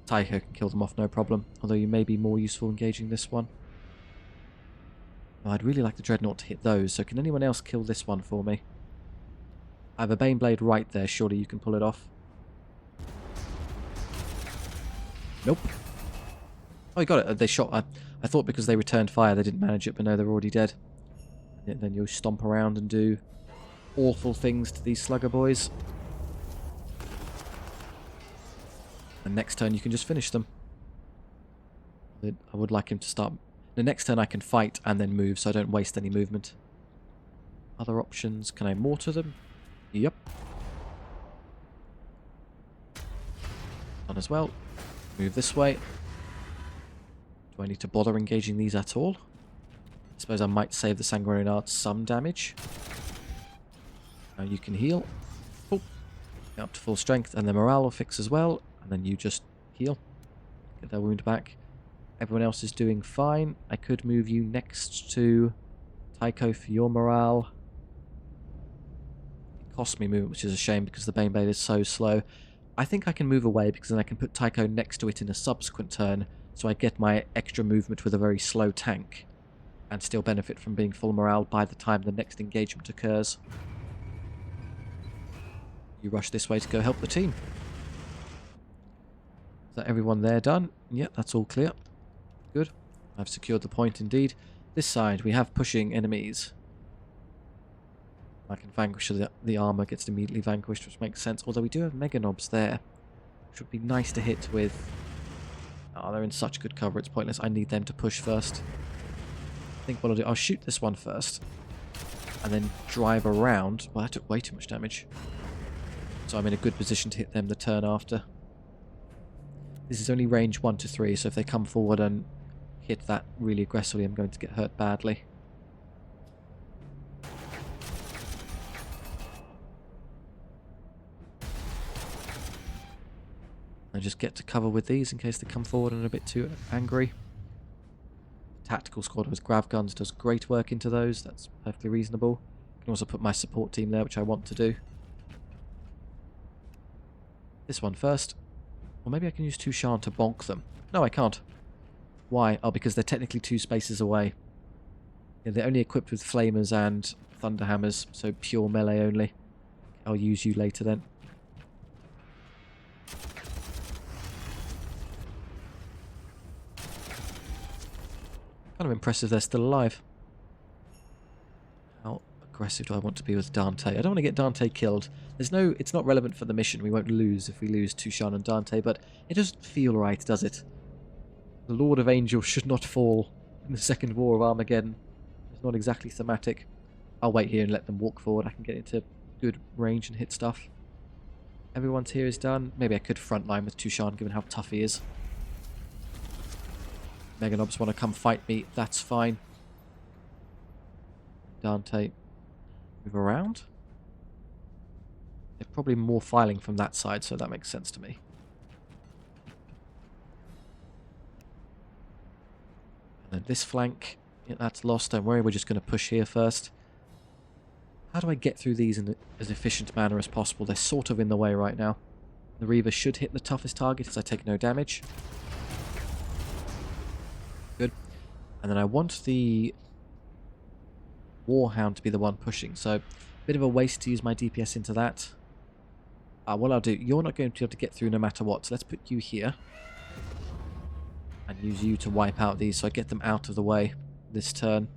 Tycho can kill them off, no problem. Although you may be more useful engaging this one. Oh, I'd really like the Dreadnought to hit those, so can anyone else kill this one for me? I have a Baneblade right there, surely you can pull it off. Nope. Oh, you got it. They shot. I thought because they returned fire they didn't manage it, but no, they're already dead. And then you'll stomp around and do awful things to these slugger boys. And next turn you can just finish them. I would like him to start... The next turn I can fight and then move, so I don't waste any movement. Other options. Can I mortar them? Yep. Done as well. Move this way. Do I need to bother engaging these at all? I suppose I might save the Sanguinary some damage. Now you can heal. Oh. Up to full strength, and then morale will fix as well. And then you just heal. Get their wound back. Everyone else is doing fine. I could move you next to Tycho for your morale. It cost me movement, which is a shame because the Baneblade is so slow. I think I can move away because then I can put Tycho next to it in a subsequent turn, so I get my extra movement with a very slow tank and still benefit from being full morale by the time the next engagement occurs. You rush this way to go help the team. Is that everyone there done? Yep, that's all clear. Good. I've secured the point indeed. This side, we have pushing enemies. I can vanquish the armor, gets immediately vanquished, which makes sense. Although we do have Mega Knobs there, which would be nice to hit with. Oh, they're in such good cover, it's pointless. I need them to push first. I think what I'll do, I'll shoot this one first. And then drive around. Well, that took way too much damage. So I'm in a good position to hit them the turn after. This is only range 1 to 3, so if they come forward and hit that really aggressively, I'm going to get hurt badly. And just get to cover with these in case they come forward and are a bit too angry. Tactical squad with grav guns does great work into those, that's perfectly reasonable. I can also put my support team there, which I want to do. This one first. Or maybe I can use Tu-Shan to bonk them. No, I can't. Why? Oh, because they're technically 2 spaces away. Yeah, they're only equipped with flamers and thunder hammers, so pure melee only. I'll use you later then. Kind of impressive they're still alive. How aggressive do I want to be with Dante? I don't want to get Dante killed. It's not relevant for the mission. We won't lose if we lose Tu-Shan and Dante, but it doesn't feel right, does it? The Lord of Angels should not fall in the Second War of Armageddon. It's not exactly thematic. I'll wait here and let them walk forward. I can get into good range and hit stuff. Everyone's here is done. Maybe I could frontline with Tu-Shan, given how tough he is. Meganobs want to come fight me. That's fine. Dante, move around. They're probably more filing from that side, so that makes sense to me. And then this flank, yeah, that's lost. Don't worry, we're just going to push here first. How do I get through these in as efficient manner as possible? They're sort of in the way right now. The Reaver should hit the toughest target as I take no damage. Good. And then I want the Warhound to be the one pushing, so a bit of a waste to use my DPS into that. What I'll do, you're not going to be able to get through no matter what, so let's put you here. And use you to wipe out these, so I get them out of the way this turn.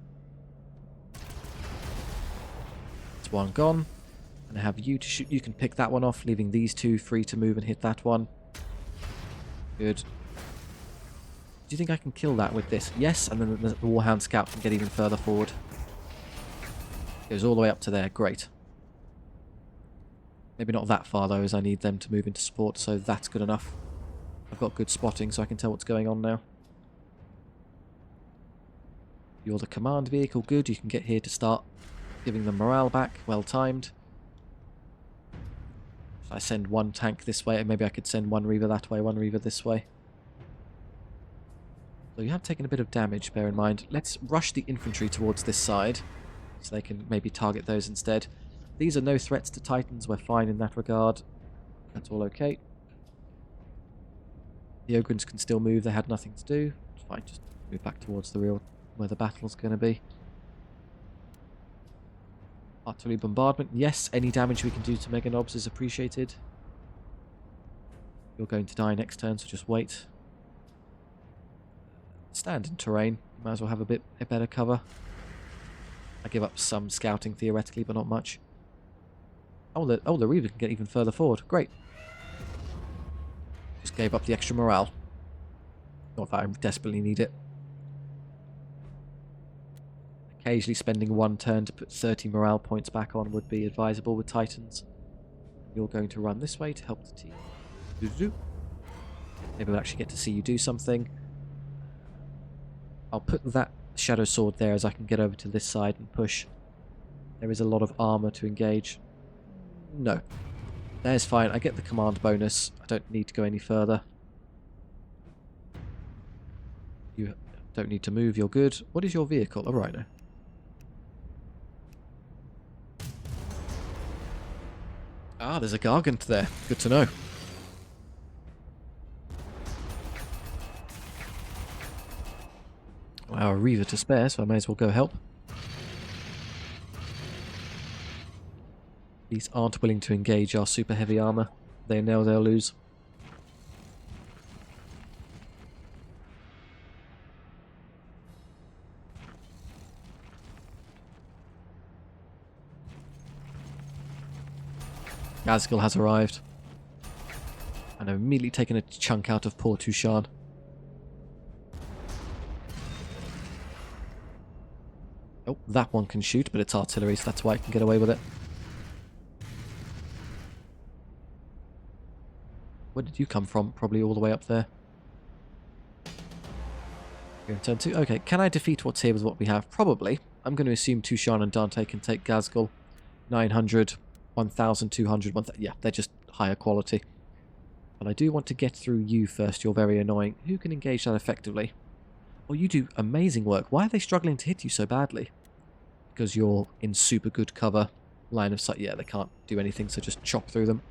That's one gone. And I have you to shoot. You can pick that one off, leaving these two free to move and hit that one. Good. Do you think I can kill that with this? Yes, and then the Warhound Scout can get even further forward. Goes all the way up to there. Great. Maybe not that far, though, as I need them to move into support, so that's good enough. I've got good spotting, so I can tell what's going on now. You're the command vehicle. Good. You can get here to start giving them morale back. Well timed. If I send one tank this way, maybe I could send one Reaver that way, one Reaver this way. So you have taken a bit of damage, bear in mind. Let's rush the infantry towards this side, so they can maybe target those instead. These are no threats to Titans, we're fine in that regard. That's all okay. The Ogrins can still move, they had nothing to do. It's fine, just move back towards the real, where the battle's going to be. Artillery bombardment, yes, any damage we can do to Meganobs is appreciated. You're going to die next turn, so just wait. Stand in terrain, might as well have a better cover. I give up some scouting theoretically, but not much. Oh, the Reaver can get even further forward. Great. Just gave up the extra morale. Not that I desperately need it. Occasionally spending one turn to put 30 morale points back on would be advisable with Titans. You're going to run this way to help the team. Maybe we'll actually get to see you do something. I'll put that Shadow Sword there as I can get over to this side and push. There is a lot of armor to engage. No. There's fine. I get the command bonus. I don't need to go any further. You don't need to move. You're good. What is your vehicle? A Rhino. Ah, there's a Gargant there. Good to know. Wow, a Reaver to spare, so I may as well go help. These aren't willing to engage our super heavy armor. They know they'll lose. Ghazghkull has arrived. And I've immediately taken a chunk out of poor Tu-Shan. Oh, that one can shoot, but it's artillery, so that's why it can get away with it. Where did you come from? Probably all the way up there. You're in turn 2. Okay, can I defeat what's here with what we have? Probably. I'm going to assume Tu-Shan and Dante can take Ghazghkull. 900, 1,200, 1,000. Yeah, they're just higher quality. But I do want to get through you first. You're very annoying. Who can engage that effectively? Oh, you do amazing work. Why are they struggling to hit you so badly? Because you're in super good cover. Line of sight. Yeah, they can't do anything, so just chop through them.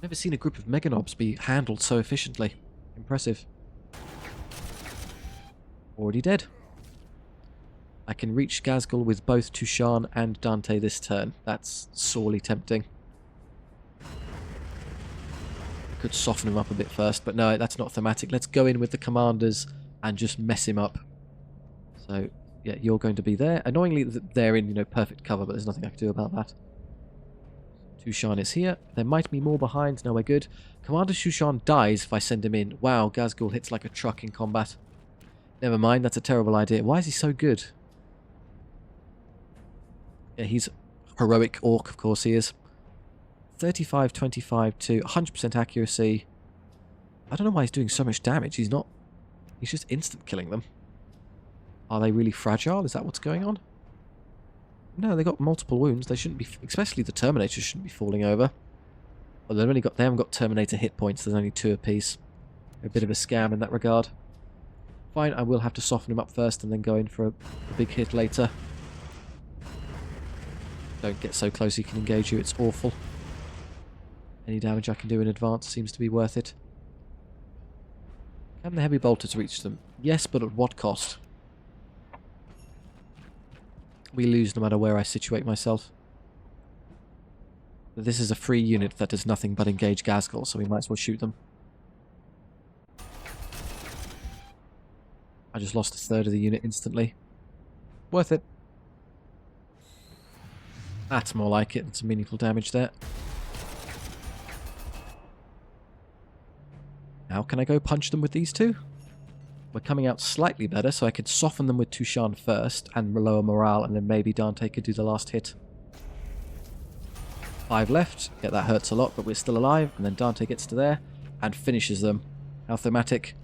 Never seen a group of Meganobs be handled so efficiently. Impressive. Already dead. I can reach Ghazghkull with both Tu-Shan and Dante this turn. That's sorely tempting. could soften him up a bit first, but no, that's not thematic. Let's go in with the commanders and just mess him up. So, yeah, you're going to be there. Annoyingly, they're in, perfect cover, but there's nothing I can do about that. Tu-Shan is here. There might be more behind. No, we're good. Commander Tu-Shan dies if I send him in. Wow, Ghazghkull hits like a truck in combat. Never mind, that's a terrible idea. Why is he so good? Yeah, he's heroic orc, of course he is. 35, 25 to 100% accuracy. I don't know why he's doing so much damage. He's not... He's just instant killing them. Are they really fragile? Is that what's going on? No, they got multiple wounds. They shouldn't be... Especially the Terminators shouldn't be falling over. Well, they haven't got Terminator hit points. There's only 2 apiece. They're a bit of a scam in that regard. Fine, I will have to soften him up first and then go in for a big hit later. Don't get so close he can engage you. It's awful. Any damage I can do in advance seems to be worth it. Can the heavy bolters reach them? Yes, but at what cost? We lose no matter where I situate myself. This is a free unit that does nothing but engage Ghazghkull, so we might as well shoot them. I just lost a third of the unit instantly. Worth it. That's more like it. It's meaningful damage there. Now can I go punch them with these two? We're coming out slightly better, so I could soften them with Tu-Shan first and lower morale, and then maybe Dante could do the last hit. 5 left. Yeah, that hurts a lot, but we're still alive. And then Dante gets to there and finishes them. How thematic.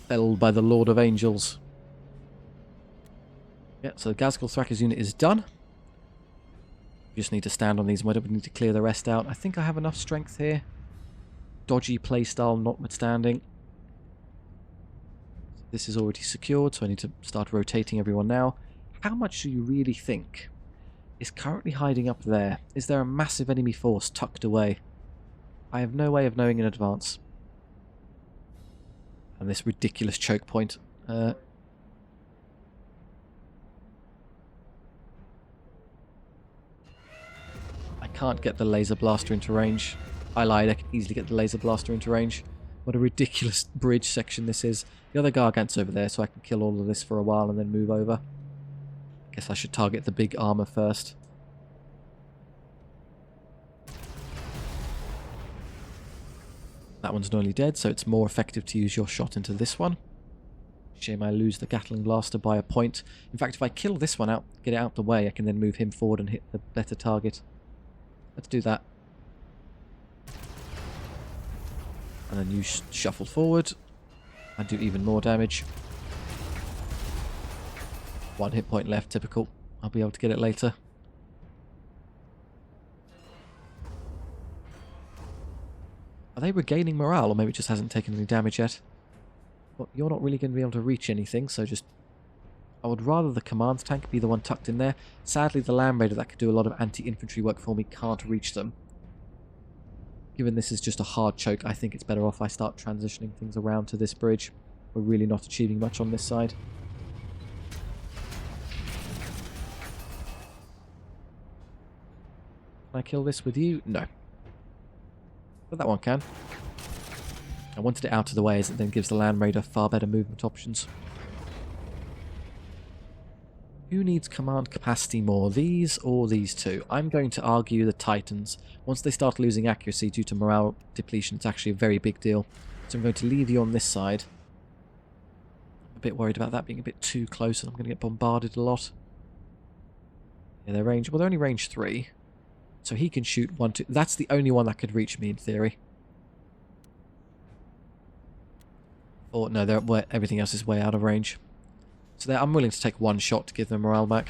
Felled by the Lord of Angels. Yeah, so the Ghazghkull Thracker's unit is done. We just need to stand on these. Why don't we need to clear the rest out? I think I have enough strength here. Dodgy playstyle notwithstanding. This is already secured, so I need to start rotating everyone now. How much do you really think is currently hiding up there? Is there a massive enemy force tucked away? I have no way of knowing in advance. And this ridiculous choke point. I can't get the laser blaster into range. I lied, I can easily get the laser blaster into range. What a ridiculous bridge section this is. The other Gargant's over there, so I can kill all of this for a while and then move over. Guess I should target the big armor first. That one's nearly dead, so it's more effective to use your shot into this one. Shame I lose the Gatling Blaster by a point. In fact, if I kill this one out, get it out the way, I can then move him forward and hit the better target. Let's do that. And then you shuffle forward and do even more damage. 1 hit point left, typical. I'll be able to get it later. Are they regaining morale, or maybe it just hasn't taken any damage yet? Well, you're not really going to be able to reach anything, so just... I would rather the command tank be the one tucked in there. Sadly, the Land Raider that could do a lot of anti-infantry work for me can't reach them. Given this is just a hard choke, I think it's better off I start transitioning things around to this bridge. We're really not achieving much on this side. Can I kill this with you? No. But that one can. I wanted it out of the way as it then gives the Land Raider far better movement options. Who needs command capacity more, these or these two? I'm going to argue the Titans. Once they start losing accuracy due to morale depletion, it's actually a very big deal. So I'm going to leave you on this side. I'm a bit worried about that being a bit too close and I'm going to get bombarded a lot. Yeah, they're range. Well, they're only range 3. So he can shoot 1, 2. That's the only one that could reach me in theory. Or no, everything else is way out of range. So there, I'm willing to take 1 shot to give them morale back.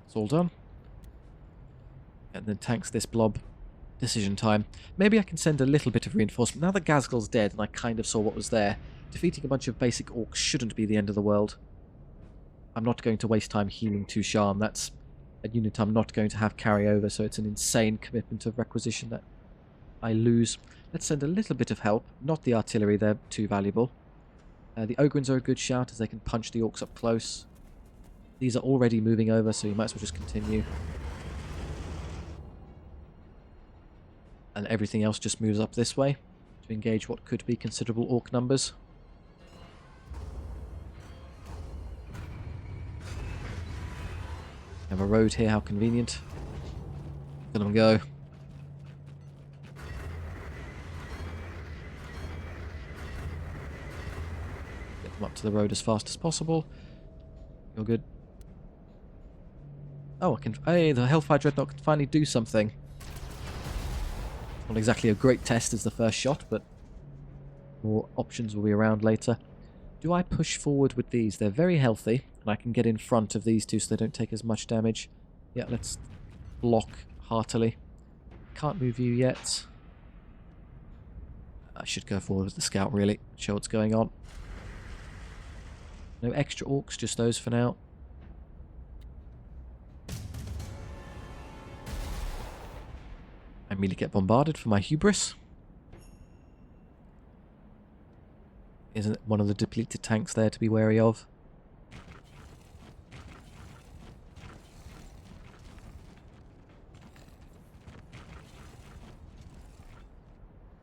It's all done. And then tanks this blob. Decision time. Maybe I can send a little bit of reinforcement. Now that Ghazghkull's dead and I kind of saw what was there, defeating a bunch of basic orcs shouldn't be the end of the world. I'm not going to waste time healing Tu-Shan. That's a unit I'm not going to have carry over, so it's an insane commitment of requisition that I lose. Let's send a little bit of help. Not the artillery, they're too valuable. The Ogryns are a good shout as they can punch the orcs up close. These are already moving over, so you might as well just continue. And everything else just moves up this way to engage what could be considerable Ork numbers. Have a road here, how convenient. Let them go. Get them up to the road as fast as possible. You're good. Oh, I can. Hey, the Hellfire Dreadnought can finally do something. Not exactly a great test as the first shot, but more options will be around later. Do I push forward with these? They're very healthy, and I can get in front of these two so they don't take as much damage. Yeah, let's block heartily. Can't move you yet. I should go forward with the scout, really. Show what's going on. No extra Orks, just those for now. I immediately get bombarded for my hubris. Isn't one of the depleted tanks there to be wary of?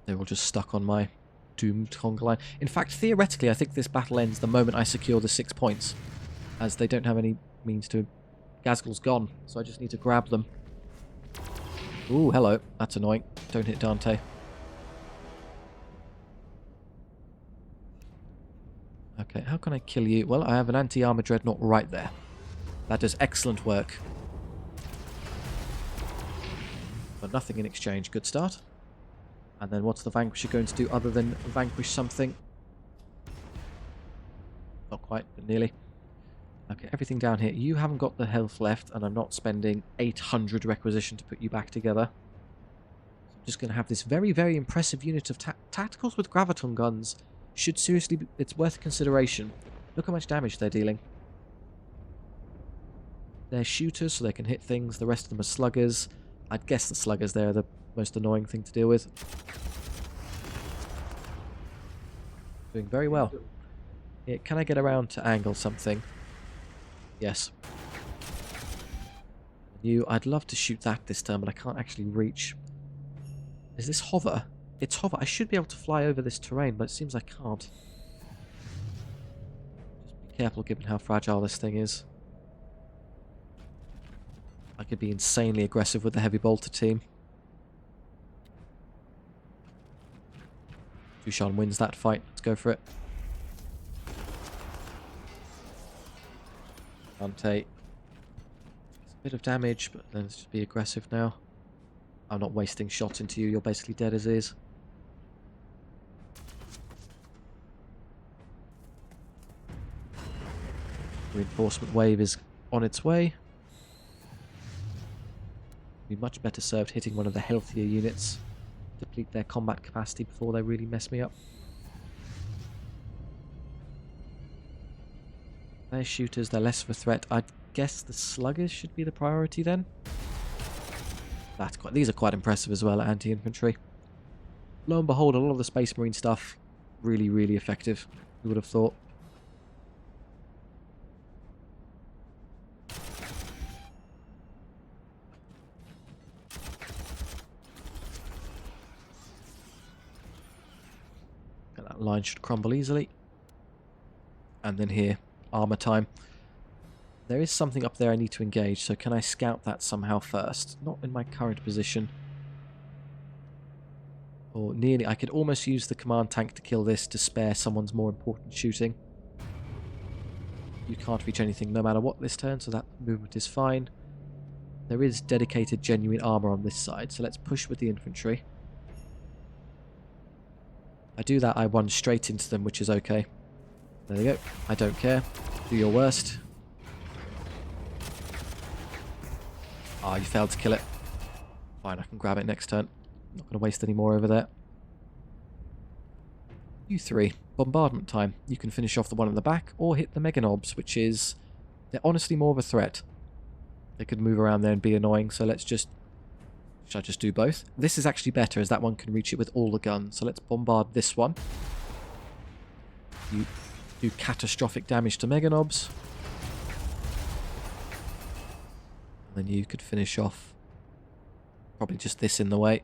They're all just stuck on my doomed conga line. In fact, theoretically, I think this battle ends the moment I secure the 6 points, as they don't have any means to... Ghazghkull's gone, so I just need to grab them. Ooh, hello. That's annoying. Don't hit Dante. Okay, how can I kill you? Well, I have an anti-armor dreadnought right there. That does excellent work. But nothing in exchange. Good start. And then what's the Vanquisher going to do other than vanquish something? Not quite, but nearly. Okay, everything down here. You haven't got the health left, and I'm not spending 800 requisition to put you back together. So I'm just going to have this very, very impressive unit of tacticals with graviton guns. Should seriously be... It's worth consideration. Look how much damage they're dealing. They're shooters, so they can hit things. The rest of them are sluggers. I'd guess the sluggers there are the most annoying thing to deal with. Doing very well. Yeah, can I get around to angle something? Yes. I'd love to shoot that this turn, but I can't actually reach. Is this hover? It's hover. I should be able to fly over this terrain, but it seems I can't. Just be careful given how fragile this thing is. I could be insanely aggressive with the heavy bolter team. Tu-Shan wins that fight. Let's go for it. Dante. It's a bit of damage, but let's just be aggressive now. I'm not wasting shots into you. You're basically dead as is. Reinforcement wave is on its way. Be much better served hitting one of the healthier units. Deplete their combat capacity before they really mess me up. They're shooters, they're less of a threat. I guess the sluggers should be the priority then. These are quite impressive as well at anti-infantry. Lo and behold, a lot of the Space Marine stuff really, really effective. Who would have thought? That line should crumble easily. And then here, armor time. There is something up there I need to engage, so can I scout that somehow first? Not in my current position. Or nearly. I could almost use the command tank to kill this to spare someone's more important shooting. You can't reach anything no matter what this turn, so that movement is fine. There is dedicated genuine armor on this side, so let's push with the infantry. I do that, I run straight into them, which is okay. There we go. I don't care. Do your worst. Ah, you failed to kill it. Fine, I can grab it next turn. Not going to waste any more over there. You three. Bombardment time. You can finish off the one at the back, or hit the Meganobs, which is... They're honestly more of a threat. They could move around there and be annoying, so let's just... Should I just do both? This is actually better, as that one can reach it with all the guns. So let's bombard this one. You do catastrophic damage to Meganobs. Then you could finish off. Probably just this in the way.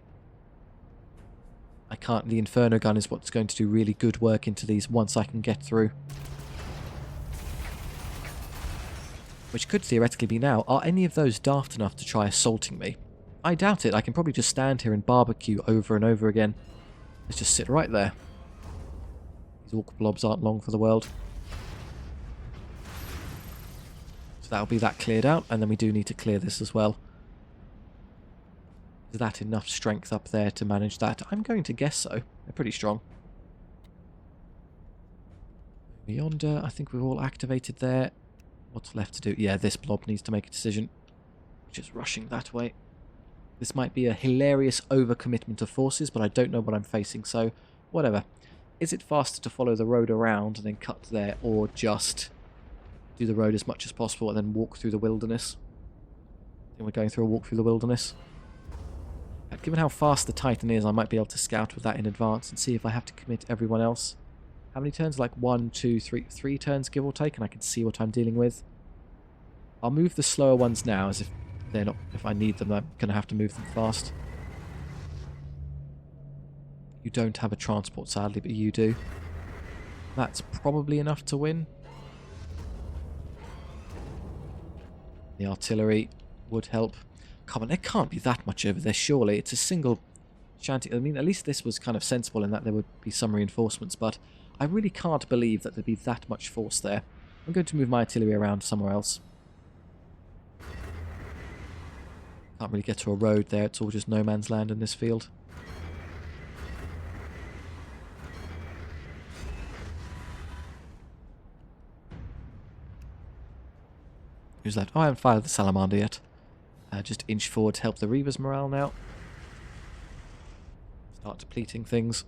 I can't... The Inferno gun is what's going to do really good work into these once I can get through. Which could theoretically be now. Are any of those daft enough to try assaulting me? I doubt it. I can probably just stand here and barbecue over and over again. Let's just sit right there. These orc blobs aren't long for the world. So that'll be that cleared out, and then we do need to clear this as well. Is that enough strength up there to manage that? I'm going to guess so. They're pretty strong. Yonder, I think we're all activated there. What's left to do? Yeah, this blob needs to make a decision. Which is rushing that way. This might be a hilarious overcommitment of forces, but I don't know what I'm facing, so whatever. Is it faster to follow the road around and then cut there, or just do the road as much as possible and then walk through the wilderness? I think we're going through a walk through the wilderness. Given how fast the Titan is, I might be able to scout with that in advance and see if I have to commit everyone else. How many turns? Like 1, 2, 3, 3 turns, give or take, and I can see what I'm dealing with. I'll move the slower ones now, as if they're not. If I need them, I'm going to have to move them fast. You don't have a transport, sadly, but you do. That's probably enough to win. The artillery would help. Come on, there can't be that much over there, surely. It's a single shanty. I mean, at least this was kind of sensible in that there would be some reinforcements, but I really can't believe that there'd be that much force there. I'm going to move my artillery around somewhere else. Can't really get to a road there. It's all just no man's land in this field. Who's left? Oh, I haven't fired the Salamander yet. Just inch forward to help the Reaver's morale now. Start depleting things.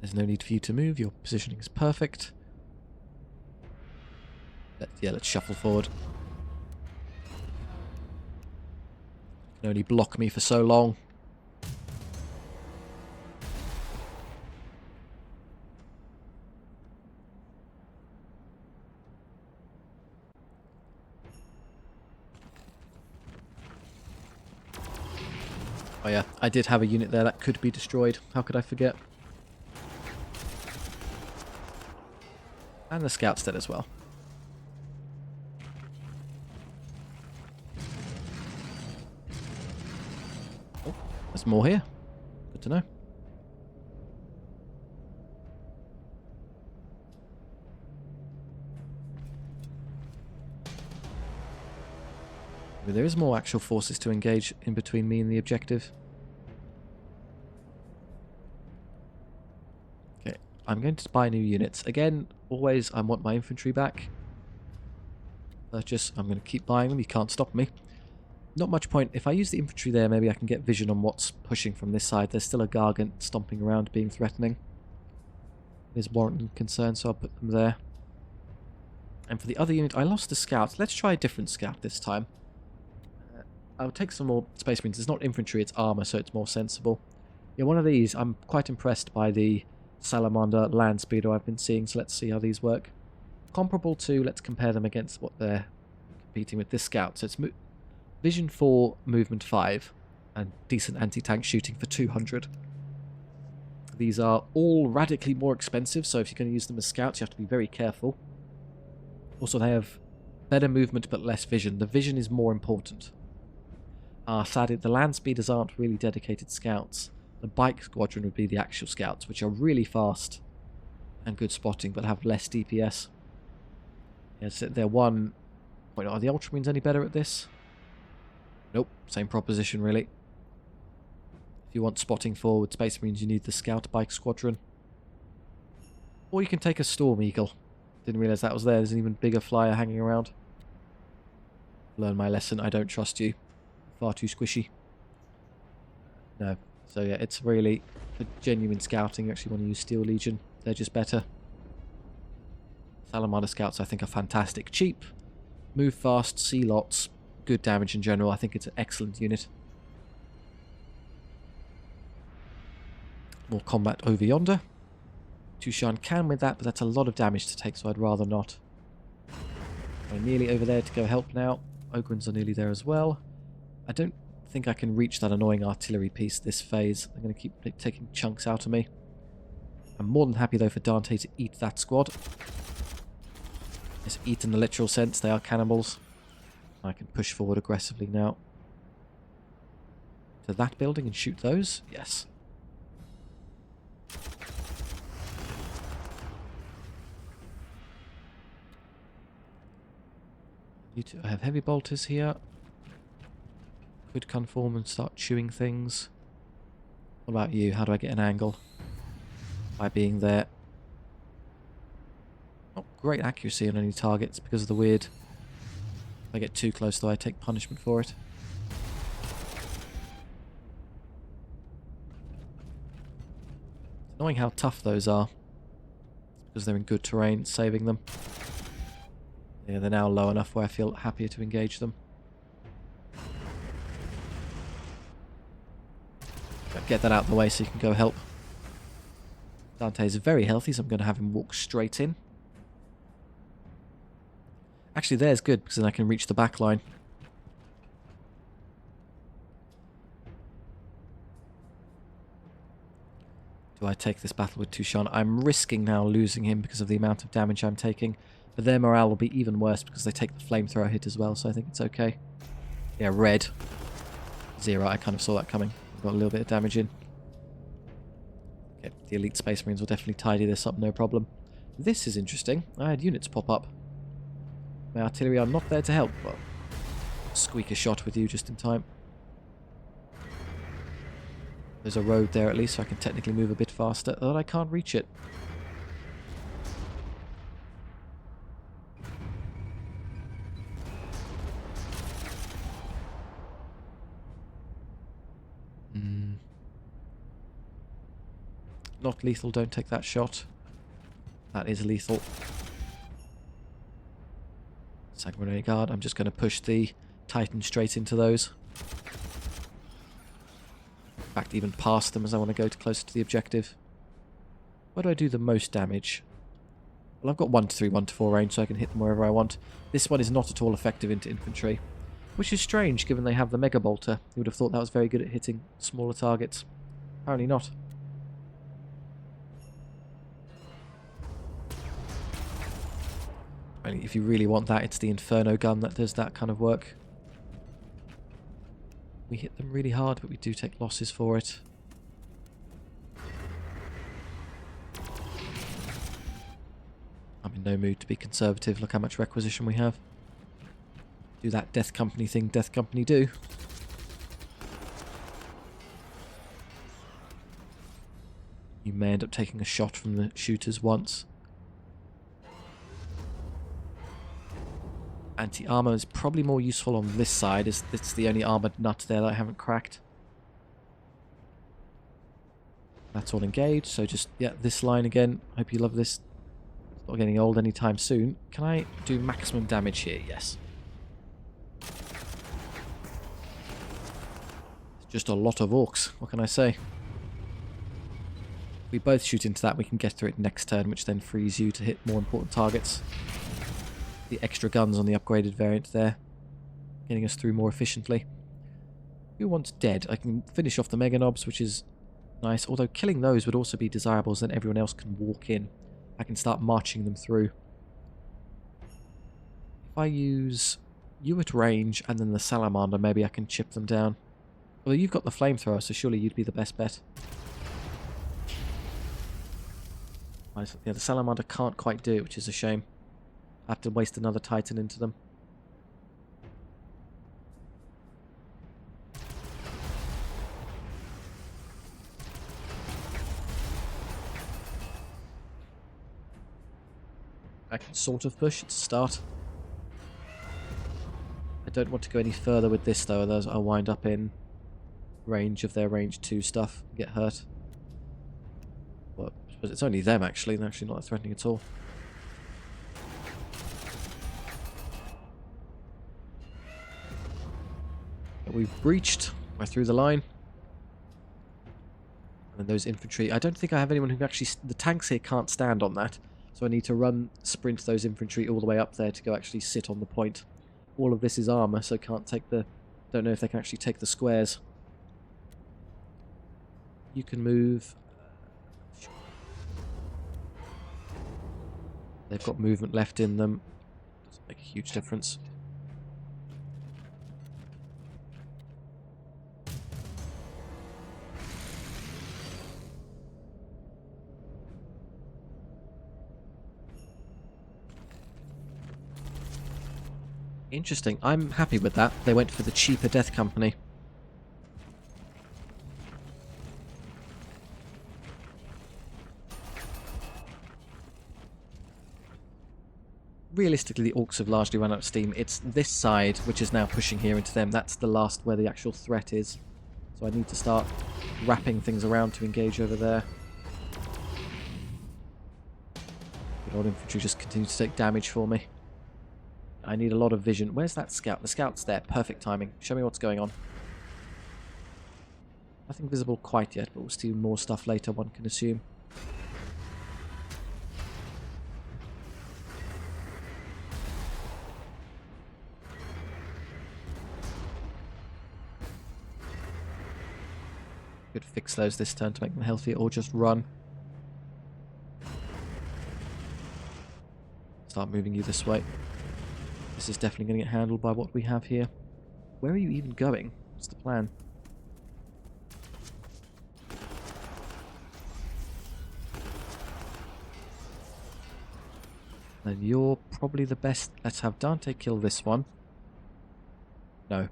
There's no need for you to move. Your positioning is perfect. Let's shuffle forward. You can only block me for so long. Oh yeah, I did have a unit there that could be destroyed. How could I forget? And the scout's dead as well. Oh, there's more here. Good to know. There is more actual forces to engage in between me and the objective. Okay, I'm going to buy new units. Again, always I want my infantry back. Purchase, I'm going to keep buying them, you can't stop me. Not much point. If I use the infantry there, maybe I can get vision on what's pushing from this side. There's still a Gargant stomping around being threatening. There's warrant concern, so I'll put them there. And for the other unit, I lost the scouts. Let's try a different scout this time. I'll take some more Space Marines. It's not infantry, it's armor, so it's more sensible. Yeah, one of these, I'm quite impressed by the Salamander land speeder I've been seeing, so let's see how these work. Comparable to, let's compare them against what they're competing with. This scout, so it's Vision 4, Movement 5, and decent anti-tank shooting for 200. These are all radically more expensive, so if you're going to use them as scouts, you have to be very careful. Also, they have better movement but less vision. The vision is more important. Sadly, the land speeders aren't really dedicated scouts. The bike squadron would be the actual scouts, which are really fast and good spotting, but have less DPS. Yes, they're one... Wait, are the Ultramarines any better at this? Nope, same proposition really. If you want spotting forward Space Marines, you need the Scout Bike Squadron. Or you can take a Storm Eagle. Didn't realise that was there. There's an even bigger flyer hanging around. Learn my lesson, I don't trust you. Far too squishy. No. So yeah, it's really, for genuine scouting, you actually want to use Steel Legion. They're just better. Salamander Scouts I think are fantastic. Cheap, move fast, see lots, good damage in general. I think it's an excellent unit. More combat over yonder. Tu-Shan can with that, but that's a lot of damage to take, so I'd rather not. We're nearly over there to go help now. Ogrins are nearly there as well. I don't think I can reach that annoying artillery piece this phase. They're going to keep taking chunks out of me. I'm more than happy, though, for Dante to eat that squad. It's eat in the literal sense. They are cannibals. I can push forward aggressively now. To that building and shoot those? Yes. I have heavy bolters here. Could conform and start chewing things. What about you? How do I get an angle? By being there. Not great accuracy on any targets because of the weird. If I get too close, though, I take punishment for it. It's annoying how tough those are. It's because they're in good terrain, saving them. Yeah, they're now low enough where I feel happier to engage them. Get that out of the way so you can go help. Dante is very healthy, so I'm going to have him walk straight in. Actually, there's good, because then I can reach the back line. Do I take this battle with Tu-Shan? I'm risking now losing him because of the amount of damage I'm taking. But their morale will be even worse because they take the flamethrower hit as well, so I think it's okay. Yeah, red. 0, I kind of saw that coming. Got a little bit of damage in. Okay, the elite space marines will definitely tidy this up, no problem. This is interesting. I had units pop up. My artillery are not there to help. Well, squeak a shot with you just in time. There's a road there at least, so I can technically move a bit faster, although I can't reach it. Not lethal, don't take that shot. That is lethal. Sanguinary Guard, I'm just going to push the Titan straight into those. In fact, even past them as I want to go closer to the objective. Where do I do the most damage? Well, I've got 1 to 3, 1 to 4 range, so I can hit them wherever I want. This one is not at all effective into infantry, which is strange given they have the Mega Bolter. You would have thought that was very good at hitting smaller targets. Apparently not. If you really want that, it's the Inferno gun that does that kind of work. We hit them really hard, but we do take losses for it. I'm in no mood to be conservative. Look how much requisition we have. Do that Death Company thing Death Company do. You may end up taking a shot from the shooters once. Anti-armor is probably more useful on this side, as it's the only armored nut there that I haven't cracked. That's all engaged, so just, yeah, this line again. Hope you love this. It's not getting old anytime soon. Can I do maximum damage here? Yes. It's just a lot of orcs, what can I say? If we both shoot into that, we can get through it next turn, which then frees you to hit more important targets. The extra guns on the upgraded variant there, getting us through more efficiently. Who wants dead? I can finish off the Mega Knobs, which is nice, although killing those would also be desirable, as then everyone else can walk in. I can start marching them through. If I use you at range and then the Salamander, maybe I can chip them down. Although you've got the Flamethrower, so surely you'd be the best bet. Yeah, the Salamander can't quite do it, which is a shame. I have to waste another Titan into them. I can sort of push, it's a start. I don't want to go any further with this though, otherwise I'll wind up in range of their range 2 stuff and get hurt. Well, I suppose it's only them actually, they're actually not that threatening at all. We've breached. We're through the line. And those infantry, I don't think I have anyone who actually... The tanks here can't stand on that. So I need to sprint those infantry all the way up there to go actually sit on the point. All of this is armour, so can't take the... Don't know if they can actually take the squares. You can move... They've got movement left in them. Doesn't make a huge difference. Interesting. I'm happy with that. They went for the cheaper death company. Realistically, the Orks have largely run out of steam. It's this side which is now pushing here into them. That's the last where the actual threat is. So I need to start wrapping things around to engage over there. Good old infantry just continue to take damage for me. I need a lot of vision. Where's that scout? The scout's there. Perfect timing. Show me what's going on. Nothing visible quite yet, but we'll see more stuff later, one can assume. Could fix those this turn to make them healthier, or just run. Start moving you this way. This is definitely going to get handled by what we have here. Where are you even going? What's the plan? Then you're probably the best. Let's have Dante kill this one. No. It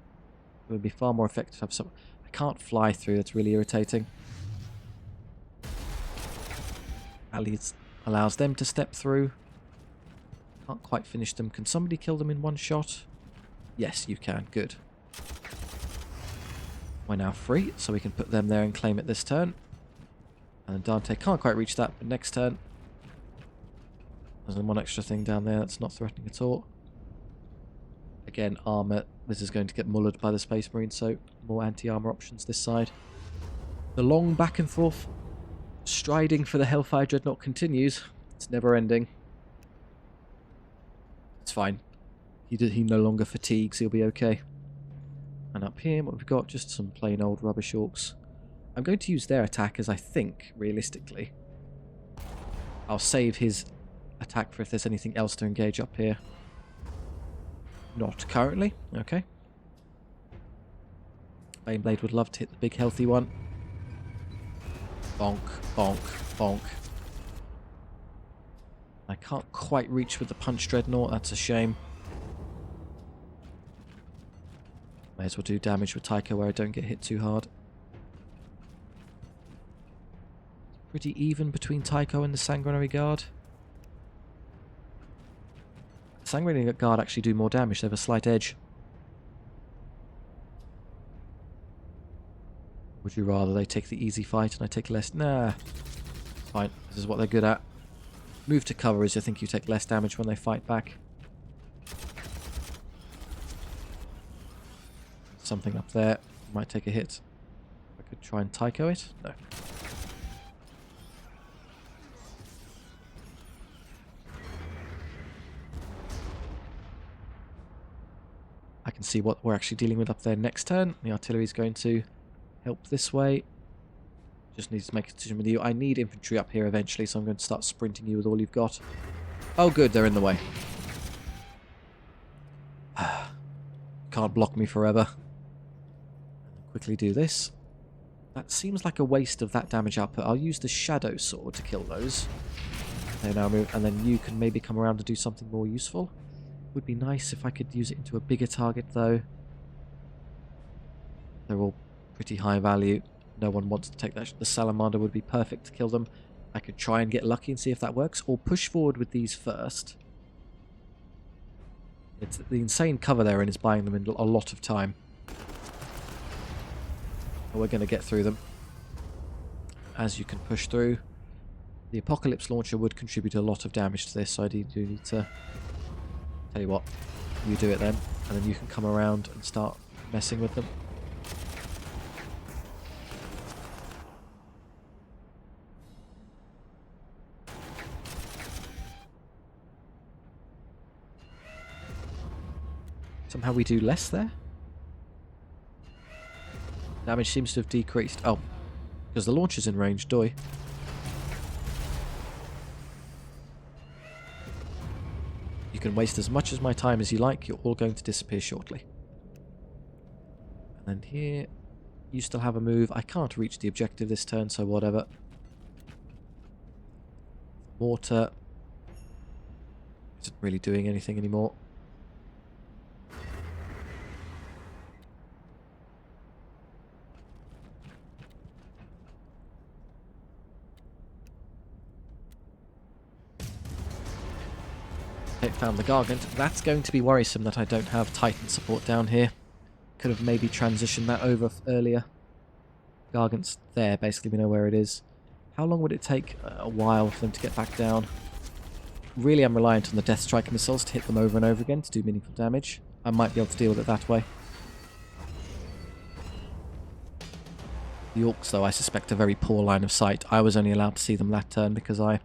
would be far more effective to have some... I can't fly through, that's really irritating. At least allows them to step through. Can't quite finish them. Can somebody kill them in one shot? Yes, you can. Good. We're now free, so we can put them there and claim it this turn. And then Dante can't quite reach that, but next turn... There's one extra thing down there that's not threatening at all. Again, armour. This is going to get mullered by the Space Marines, so more anti-armour options this side. The long back and forth striding for the Hellfire Dreadnought continues. It's never ending. It's fine. He no longer fatigues, he'll be okay. And up here, what we've got, just some plain old rubbish Orks. I'm going to use their attackers, I think, realistically. I'll save his attack for if there's anything else to engage up here. Not currently. Okay. Baneblade would love to hit the big healthy one. Bonk, bonk, bonk. I can't quite reach with the Punch Dreadnought, that's a shame. May as well do damage with Tycho where I don't get hit too hard. Pretty even between Tycho and the Sanguinary Guard. The Sanguinary Guard actually do more damage, they have a slight edge. Would you rather they take the easy fight and I take less? Nah. Fine, this is what they're good at. Move to cover is I think you take less damage when they fight back. Something up there might take a hit. I could try and Tycho it? No. I can see what we're actually dealing with up there next turn. The artillery is going to help this way. Just need to make a decision with you. I need infantry up here eventually, so I'm going to start sprinting you with all you've got. Oh good, they're in the way. Can't block me forever. Quickly do this. That seems like a waste of that damage output. I'll use the Shadow Sword to kill those. They now move, and then you can maybe come around to do something more useful. Would be nice if I could use it into a bigger target though. They're all pretty high value. No one wants to take that. The Salamander would be perfect to kill them. I could try and get lucky and see if that works, or push forward with these first. It's the insane cover they're in is buying them in a lot of time. But we're going to get through them. As you can push through. The Apocalypse Launcher would contribute a lot of damage to this, so I do need to... Tell you what, you do it then, and then you can come around and start messing with them. Somehow we do less there? Damage seems to have decreased. Oh, because the launcher's in range, doy. You can waste as much of my time as you like, you're all going to disappear shortly. And then here, you still have a move. I can't reach the objective this turn, so whatever. Mortar isn't really doing anything anymore. Found the Gargant. That's going to be worrisome that I don't have Titan support down here. Could have maybe transitioned that over earlier. Gargant's there, basically we know where it is. How long would it take? A while for them to get back down. Really I'm reliant on the Death Strike missiles to hit them over and over again to do meaningful damage. I might be able to deal with it that way. The Orks though I suspect a very poor line of sight. I was only allowed to see them that turn because I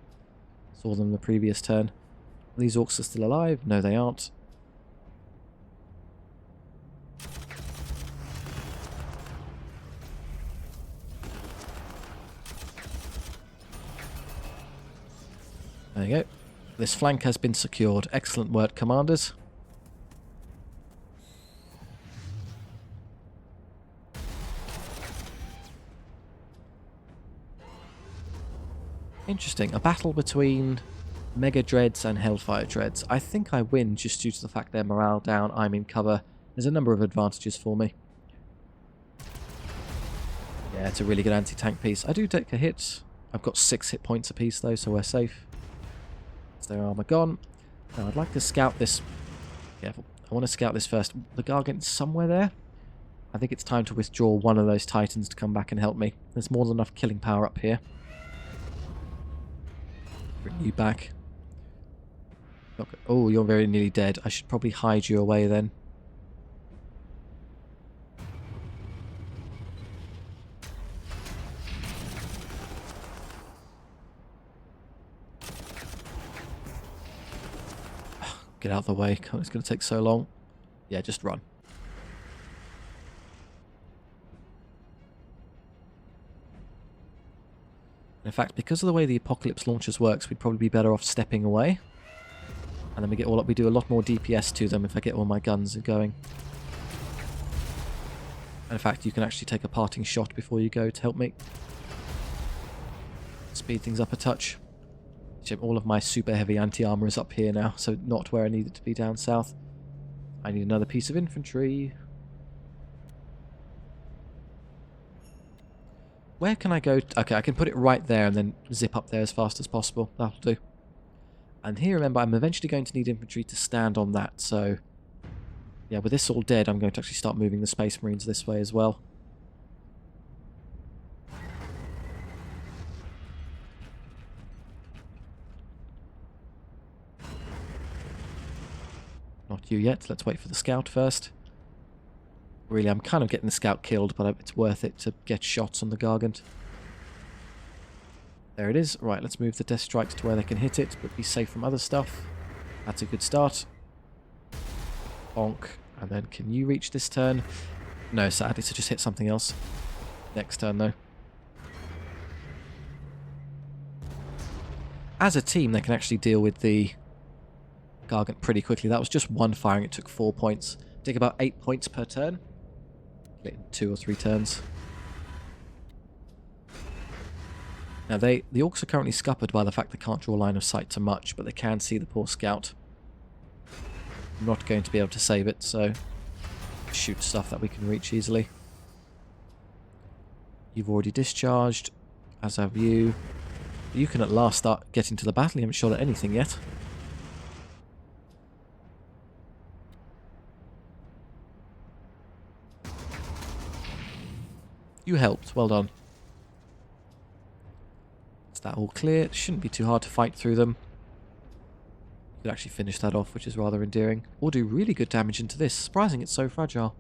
saw them the previous turn. These Orks are still alive? No, they aren't. There you go. This flank has been secured. Excellent work, commanders. Interesting. A battle between Mega Dreads and Hellfire Dreads. I think I win just due to the fact they're morale down, I'm in cover. There's a number of advantages for me. Yeah, it's a really good anti-tank piece. I do take a hit. I've got 6 hit points apiece though, so we're safe. Is their armor gone? Now I'd like to scout this. Careful. I want to scout this first. The Gargant's somewhere there. I think it's time to withdraw one of those Titans to come back and help me. There's more than enough killing power up here. Bring you back. Okay. Oh, you're very nearly dead. I should probably hide you away then. Get out of the way. It's going to take so long. Yeah, just run. In fact, because of the way the Apocalypse Launchers works, we'd probably be better off stepping away. And then we get all up. We do a lot more DPS to them if I get all my guns going. And in fact, you can actually take a parting shot before you go to help me. Speed things up a touch. All of my super heavy anti-armor is up here now, so not where I need it to be down south. I need another piece of infantry. Where can I go? Okay, I can put it right there and then zip up there as fast as possible. That'll do. And here, remember, I'm eventually going to need infantry to stand on that, so... yeah, with this all dead, I'm going to actually start moving the Space Marines this way as well. Not you yet. Let's wait for the scout first. Really, I'm kind of getting the scout killed, but it's worth it to get shots on the Gargant. There it is. Right, let's move the Death Strikes to where they can hit it, but be safe from other stuff. That's a good start. Bonk. And then can you reach this turn? No, sadly, so just hit something else. Next turn, though. As a team, they can actually deal with the Gargant pretty quickly. That was just one firing. It took 4 points. Take about 8 points per turn. Get in 2 or 3 turns. Now the Orks are currently scuppered by the fact they can't draw line of sight to much, but they can see the poor scout. I'm not going to be able to save it, so shoot stuff that we can reach easily. You've already discharged, as have you. You can at last start getting to the battle. You haven't shot at anything yet. You helped. Well done. Is that all clear? It shouldn't be too hard to fight through them. You could actually finish that off, which is rather endearing. Or do really good damage into this. Surprising it's so fragile.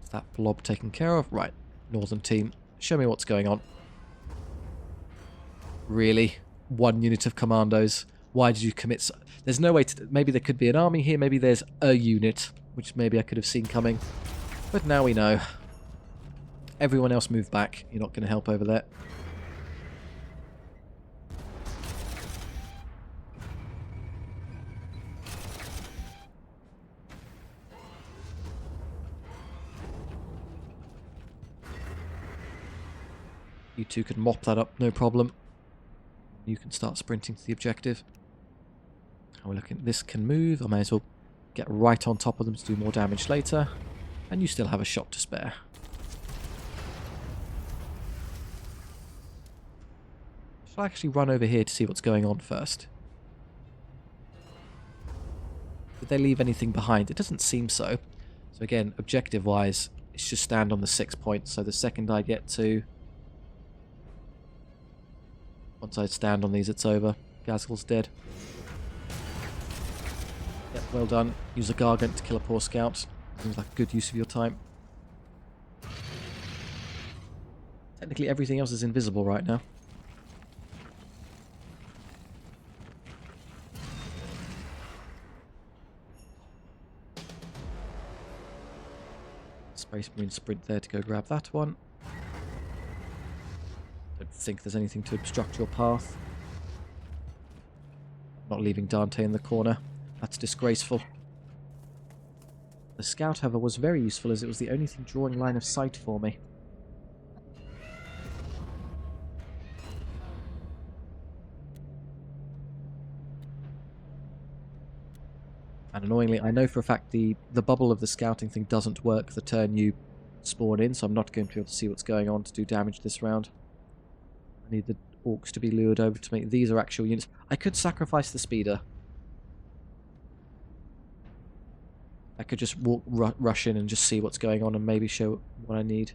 Is that blob taken care of? Right. Northern team. Show me what's going on. Really? 1 unit of commandos. Why did you commit? There's no way to... Maybe there could be an army here. Maybe there's a unit, which maybe I could have seen coming. But now we know. Everyone else move back. You're not going to help over there. You two can mop that up, no problem. You can start sprinting to the objective. We're looking, this can move. I may as well get right on top of them to do more damage later. And you still have a shot to spare. Shall I actually run over here to see what's going on first? Did they leave anything behind? It doesn't seem so. So again, objective-wise, it's just stand on the 6 points. So the second I get to... Once I stand on these, it's over. Ghazghkull's dead. Yep, well done. Use a Gargant to kill a poor scout. Seems like a good use of your time. Technically everything else is invisible right now. Space Marine sprint there to go grab that one. Don't think there's anything to obstruct your path. Not leaving Dante in the corner. That's disgraceful. The scout, however, was very useful as it was the only thing drawing line of sight for me. And annoyingly, I know for a fact the bubble of the scouting thing doesn't work the turn you spawn in, so I'm not going to be able to see what's going on to do damage this round. I need the orcs to be lured over to me. These are actual units. I could sacrifice the speeder. I could just rush in and just see what's going on and maybe show what I need.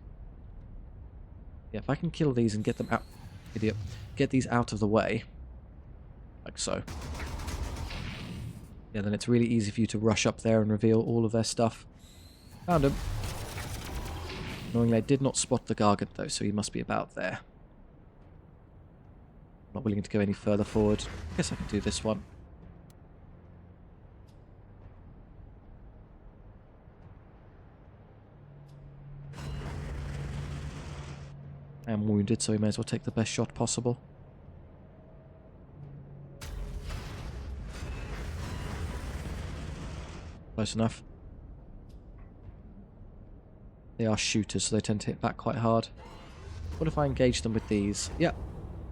Yeah, if I can kill these and get them out... Idiot. Get these out of the way. Like so. Yeah, then it's really easy for you to rush up there and reveal all of their stuff. Found him. Annoyingly, I did not spot the Gargant though, so he must be about there. Not willing to go any further forward. I guess I can do this one. I am wounded, so we may as well take the best shot possible. Close enough. They are shooters, so they tend to hit back quite hard. What if I engage them with these? Yep.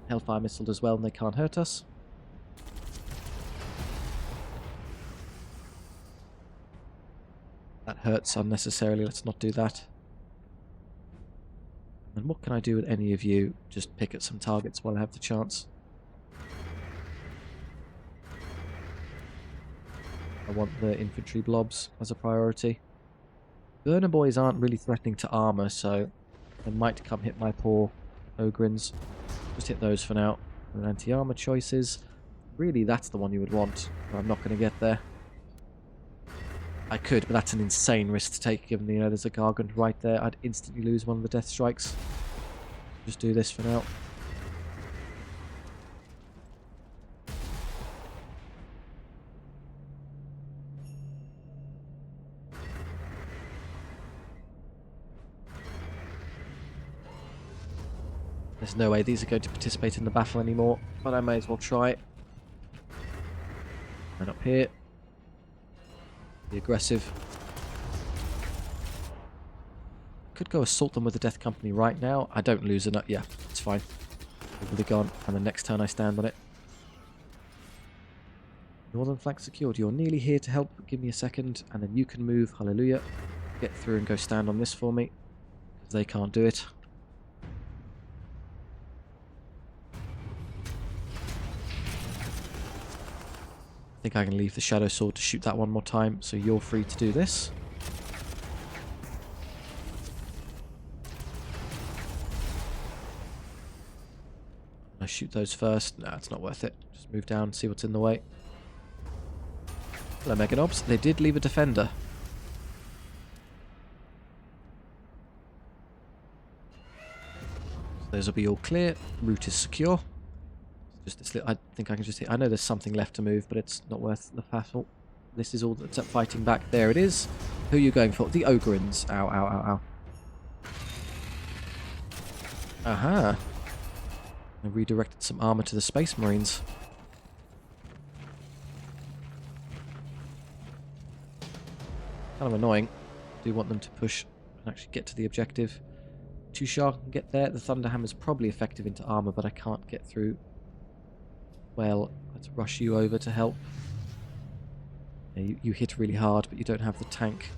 Hellfire missile as well, and they can't hurt us. That hurts unnecessarily, let's not do that. And what can I do with any of you? Just pick at some targets while I have the chance. I want the infantry blobs as a priority. Burner boys aren't really threatening to armour, so they might come hit my poor Ogryns. Just hit those for now. And anti-armour choices. Really, that's the one you would want. But I'm not going to get there. I could, but that's an insane risk to take, given, you know, there's a Gargant right there. I'd instantly lose one of the death strikes. Just do this for now. There's no way these are going to participate in the battle anymore, but I may as well try. And up here. Be aggressive. Could go assault them with the Death Company right now. I don't lose enough. Yeah, it's fine. It will be gone. And the next turn I stand on it. Northern flank secured. You're nearly here to help. Give me a second. And then you can move. Hallelujah. Get through and go stand on this for me. Because they can't do it. I think I can leave the Shadow Sword to shoot that one more time, so you're free to do this. I shoot those first. No, it's not worth it. Just move down, see what's in the way. Hello, Meganobs. They did leave a defender. So those will be all clear. Route is secure. Just this I think I can just hit. I know there's something left to move, but it's not worth the hassle. This is all that's up fighting back. There it is. Who are you going for? The Ogrins. Ow, ow, ow, ow. Aha. I redirected some armor to the Space Marines. Kind of annoying. I do want them to push and actually get to the objective. Tu-Shan can get there. The Thunderhammer's probably effective into armor, but I can't get through. Well, let's rush you over to help. Yeah, you hit really hard, but you don't have the tank.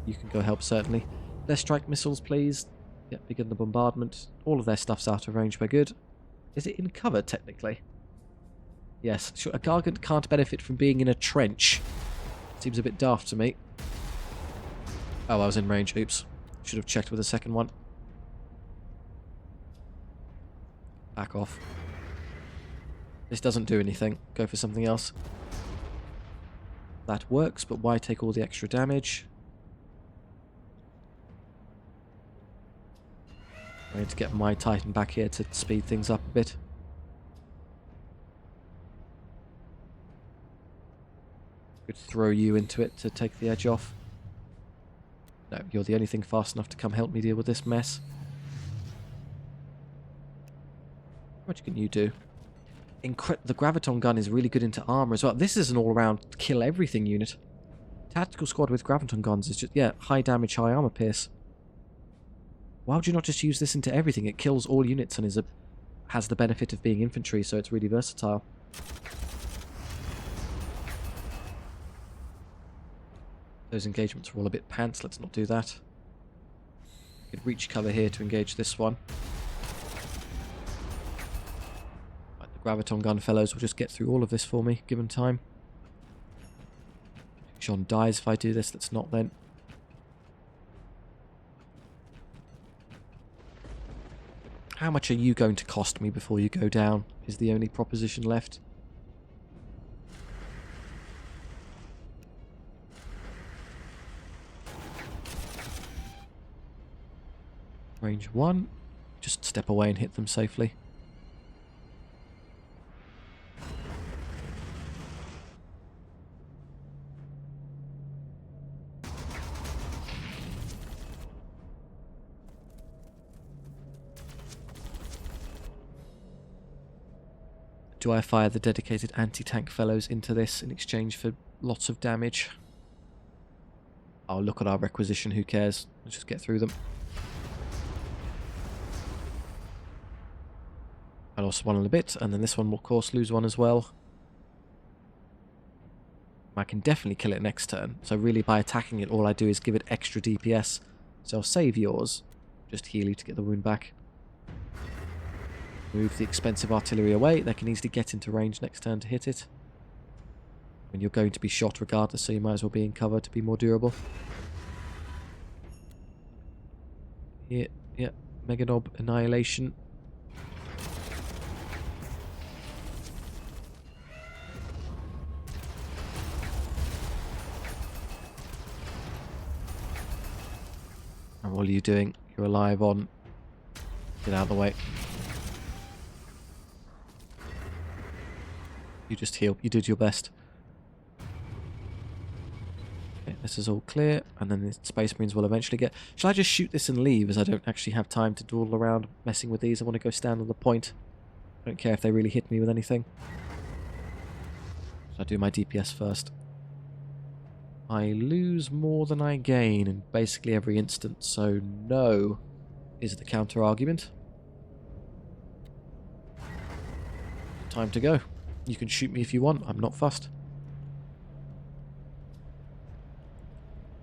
You can go help, certainly. Their strike missiles, please. Yeah, begin the bombardment. All of their stuff's out of range. We're good. Is it in cover, technically? Yes. Sure, a Gargant can't benefit from being in a trench. Seems a bit daft to me. Oh, I was in range. Oops. Should have checked with the second one. Back off. This doesn't do anything. Go for something else. That works, but why take all the extra damage? I need to get my Titan back here to speed things up a bit. Could throw you into it to take the edge off. No, you're the only thing fast enough to come help me deal with this mess. What can you do? The Graviton gun is really good into armor as well. This is an all-around kill everything unit. Tactical squad with Graviton guns is just, yeah, high damage, high armor pierce. Why would you not just use this into everything? It kills all units and has the benefit of being infantry, so it's really versatile. Those engagements are all a bit pants. Let's not do that. We could reach cover here to engage this one. Graviton gun fellows will just get through all of this for me, given time. Tu-Shan dies if I do this, let's not then. How much are you going to cost me before you go down, is the only proposition left. Range 1. Just step away and hit them safely. Do I fire the dedicated anti-tank fellows into this in exchange for lots of damage? Oh, look at our requisition, who cares? Let's just get through them. I lost one in a bit, and then this one will, of course, lose one as well. I can definitely kill it next turn, so really by attacking it, all I do is give it extra DPS. So I'll save yours, just heal you to get the wound back. Move the expensive artillery away. They can easily get into range next turn to hit it. And you're going to be shot regardless, so you might as well be in cover to be more durable. Here, yeah, Meganob Annihilation. And what are you doing? You're alive on. Get out of the way. You just heal. You did your best. Okay, this is all clear, and then the Space Marines will eventually get... Shall I just shoot this and leave, as I don't actually have time to dawdle around messing with these? I want to go stand on the point. I don't care if they really hit me with anything. So I do my DPS first. I lose more than I gain in basically every instance, so no is the counter-argument. Time to go. You can shoot me if you want, I'm not fussed.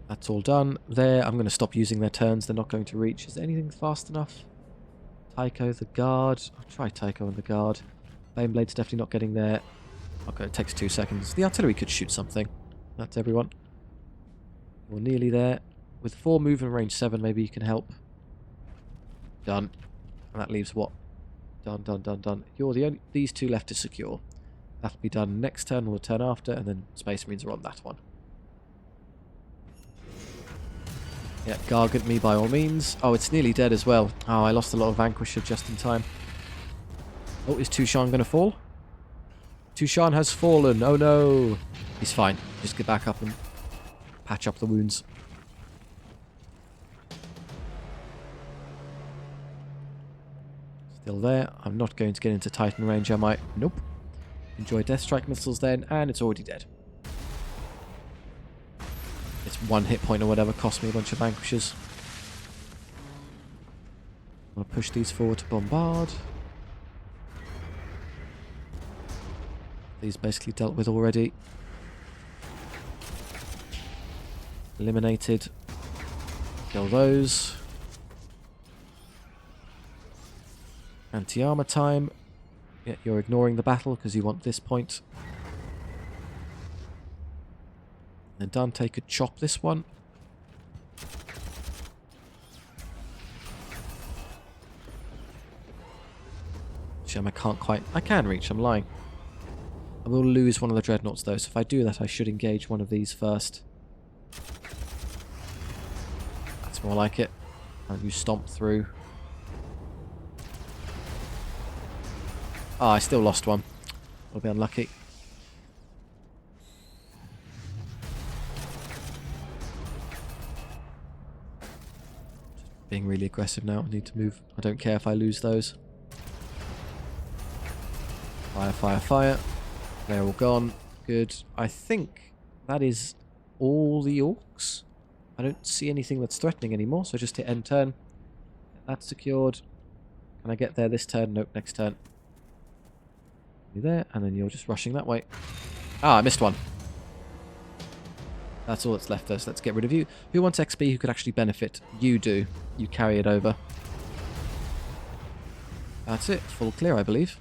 That's all done. There, I'm going to stop using their turns, they're not going to reach. Is there anything fast enough? Tycho, the guard. I'll try Tycho and the guard. Banemeblade's definitely not getting there. Okay, it takes 2 seconds. The artillery could shoot something. That's everyone. We're nearly there. With 4 movement range 7, maybe you can help. Done. And that leaves what? Done, done, done, done. You're the only... These 2 left to secure. That'll be done next turn or the turn after, and then Space Marines are on that one. Yeah, Gargant me by all means. Oh, it's nearly dead as well. Oh, I lost a lot of Vanquisher just in time. Oh, is Tu-Shan going to fall? Tu-Shan has fallen. Oh no. He's fine. Just get back up and patch up the wounds. Still there. I'm not going to get into Titan range, am I? Nope. Enjoy Death Strike missiles then, and it's already dead. It's 1 hit point or whatever, cost me a bunch of vanquishes. I'm going to push these forward to bombard. These basically dealt with already. Eliminated. Kill those. Anti-armor time. Yeah, you're ignoring the battle because you want this point. Then Dante could chop this one. Shame I can't quite... I can reach, I'm lying. I will lose one of the dreadnoughts though, so if I do that I should engage one of these first. That's more like it. And you stomp through. Ah, I still lost one. I'll be unlucky. Just being really aggressive now. I need to move. I don't care if I lose those. Fire, fire, fire. They're all gone. Good. I think that is all the orcs. I don't see anything that's threatening anymore, so just hit end turn. That's secured. Can I get there this turn? Nope, next turn. You there, and then you're just rushing that way. Ah, I missed one. That's all that's left though, so let's get rid of you. Who wants XP who could actually benefit? You do. You carry it over. That's it. Full clear, I believe.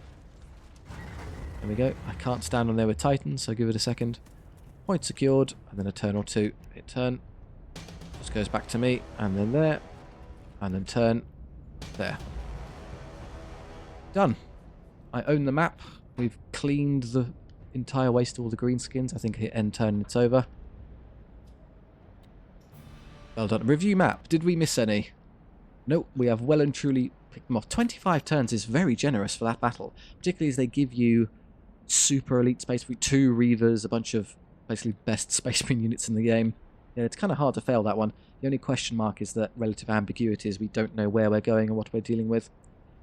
There we go. I can't stand on there with Titans, so give it a second. Point secured, and then a turn or two. Hit turn. Just goes back to me, and then there. And then turn. There. Done. I own the map. We've cleaned the entire waste of all the greenskins. I think I hit end turn and it's over. Well done. Review map. Did we miss any? Nope. We have well and truly picked them off. 25 turns is very generous for that battle. Particularly as they give you super elite space, 2 Reavers, a bunch of basically best Space Marine units in the game. Yeah, it's kind of hard to fail that one. The only question mark is that relative ambiguity is we don't know where we're going or what we're dealing with.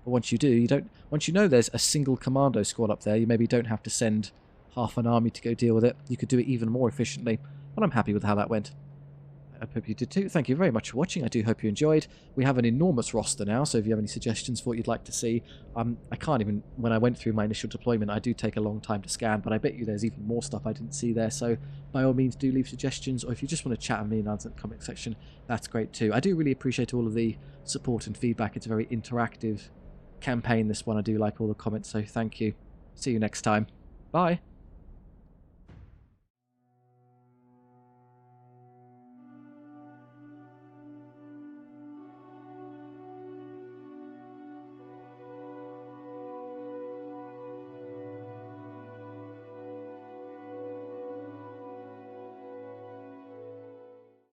But once you do, you don't. Once you know there's a single commando squad up there, you maybe don't have to send half an army to go deal with it. You could do it even more efficiently. But I'm happy with how that went. I hope you did too. Thank you very much for watching. I do hope you enjoyed. We have an enormous roster now, so if you have any suggestions for what you'd like to see, I can't even... When I went through my initial deployment, I do take a long time to scan, but I bet you there's even more stuff I didn't see there, so by all means do leave suggestions, or if you just want to chat with me and answer in the comment section, that's great too. I do really appreciate all of the support and feedback. It's a very interactive campaign, this one. I do like all the comments, so thank you. See you next time. Bye.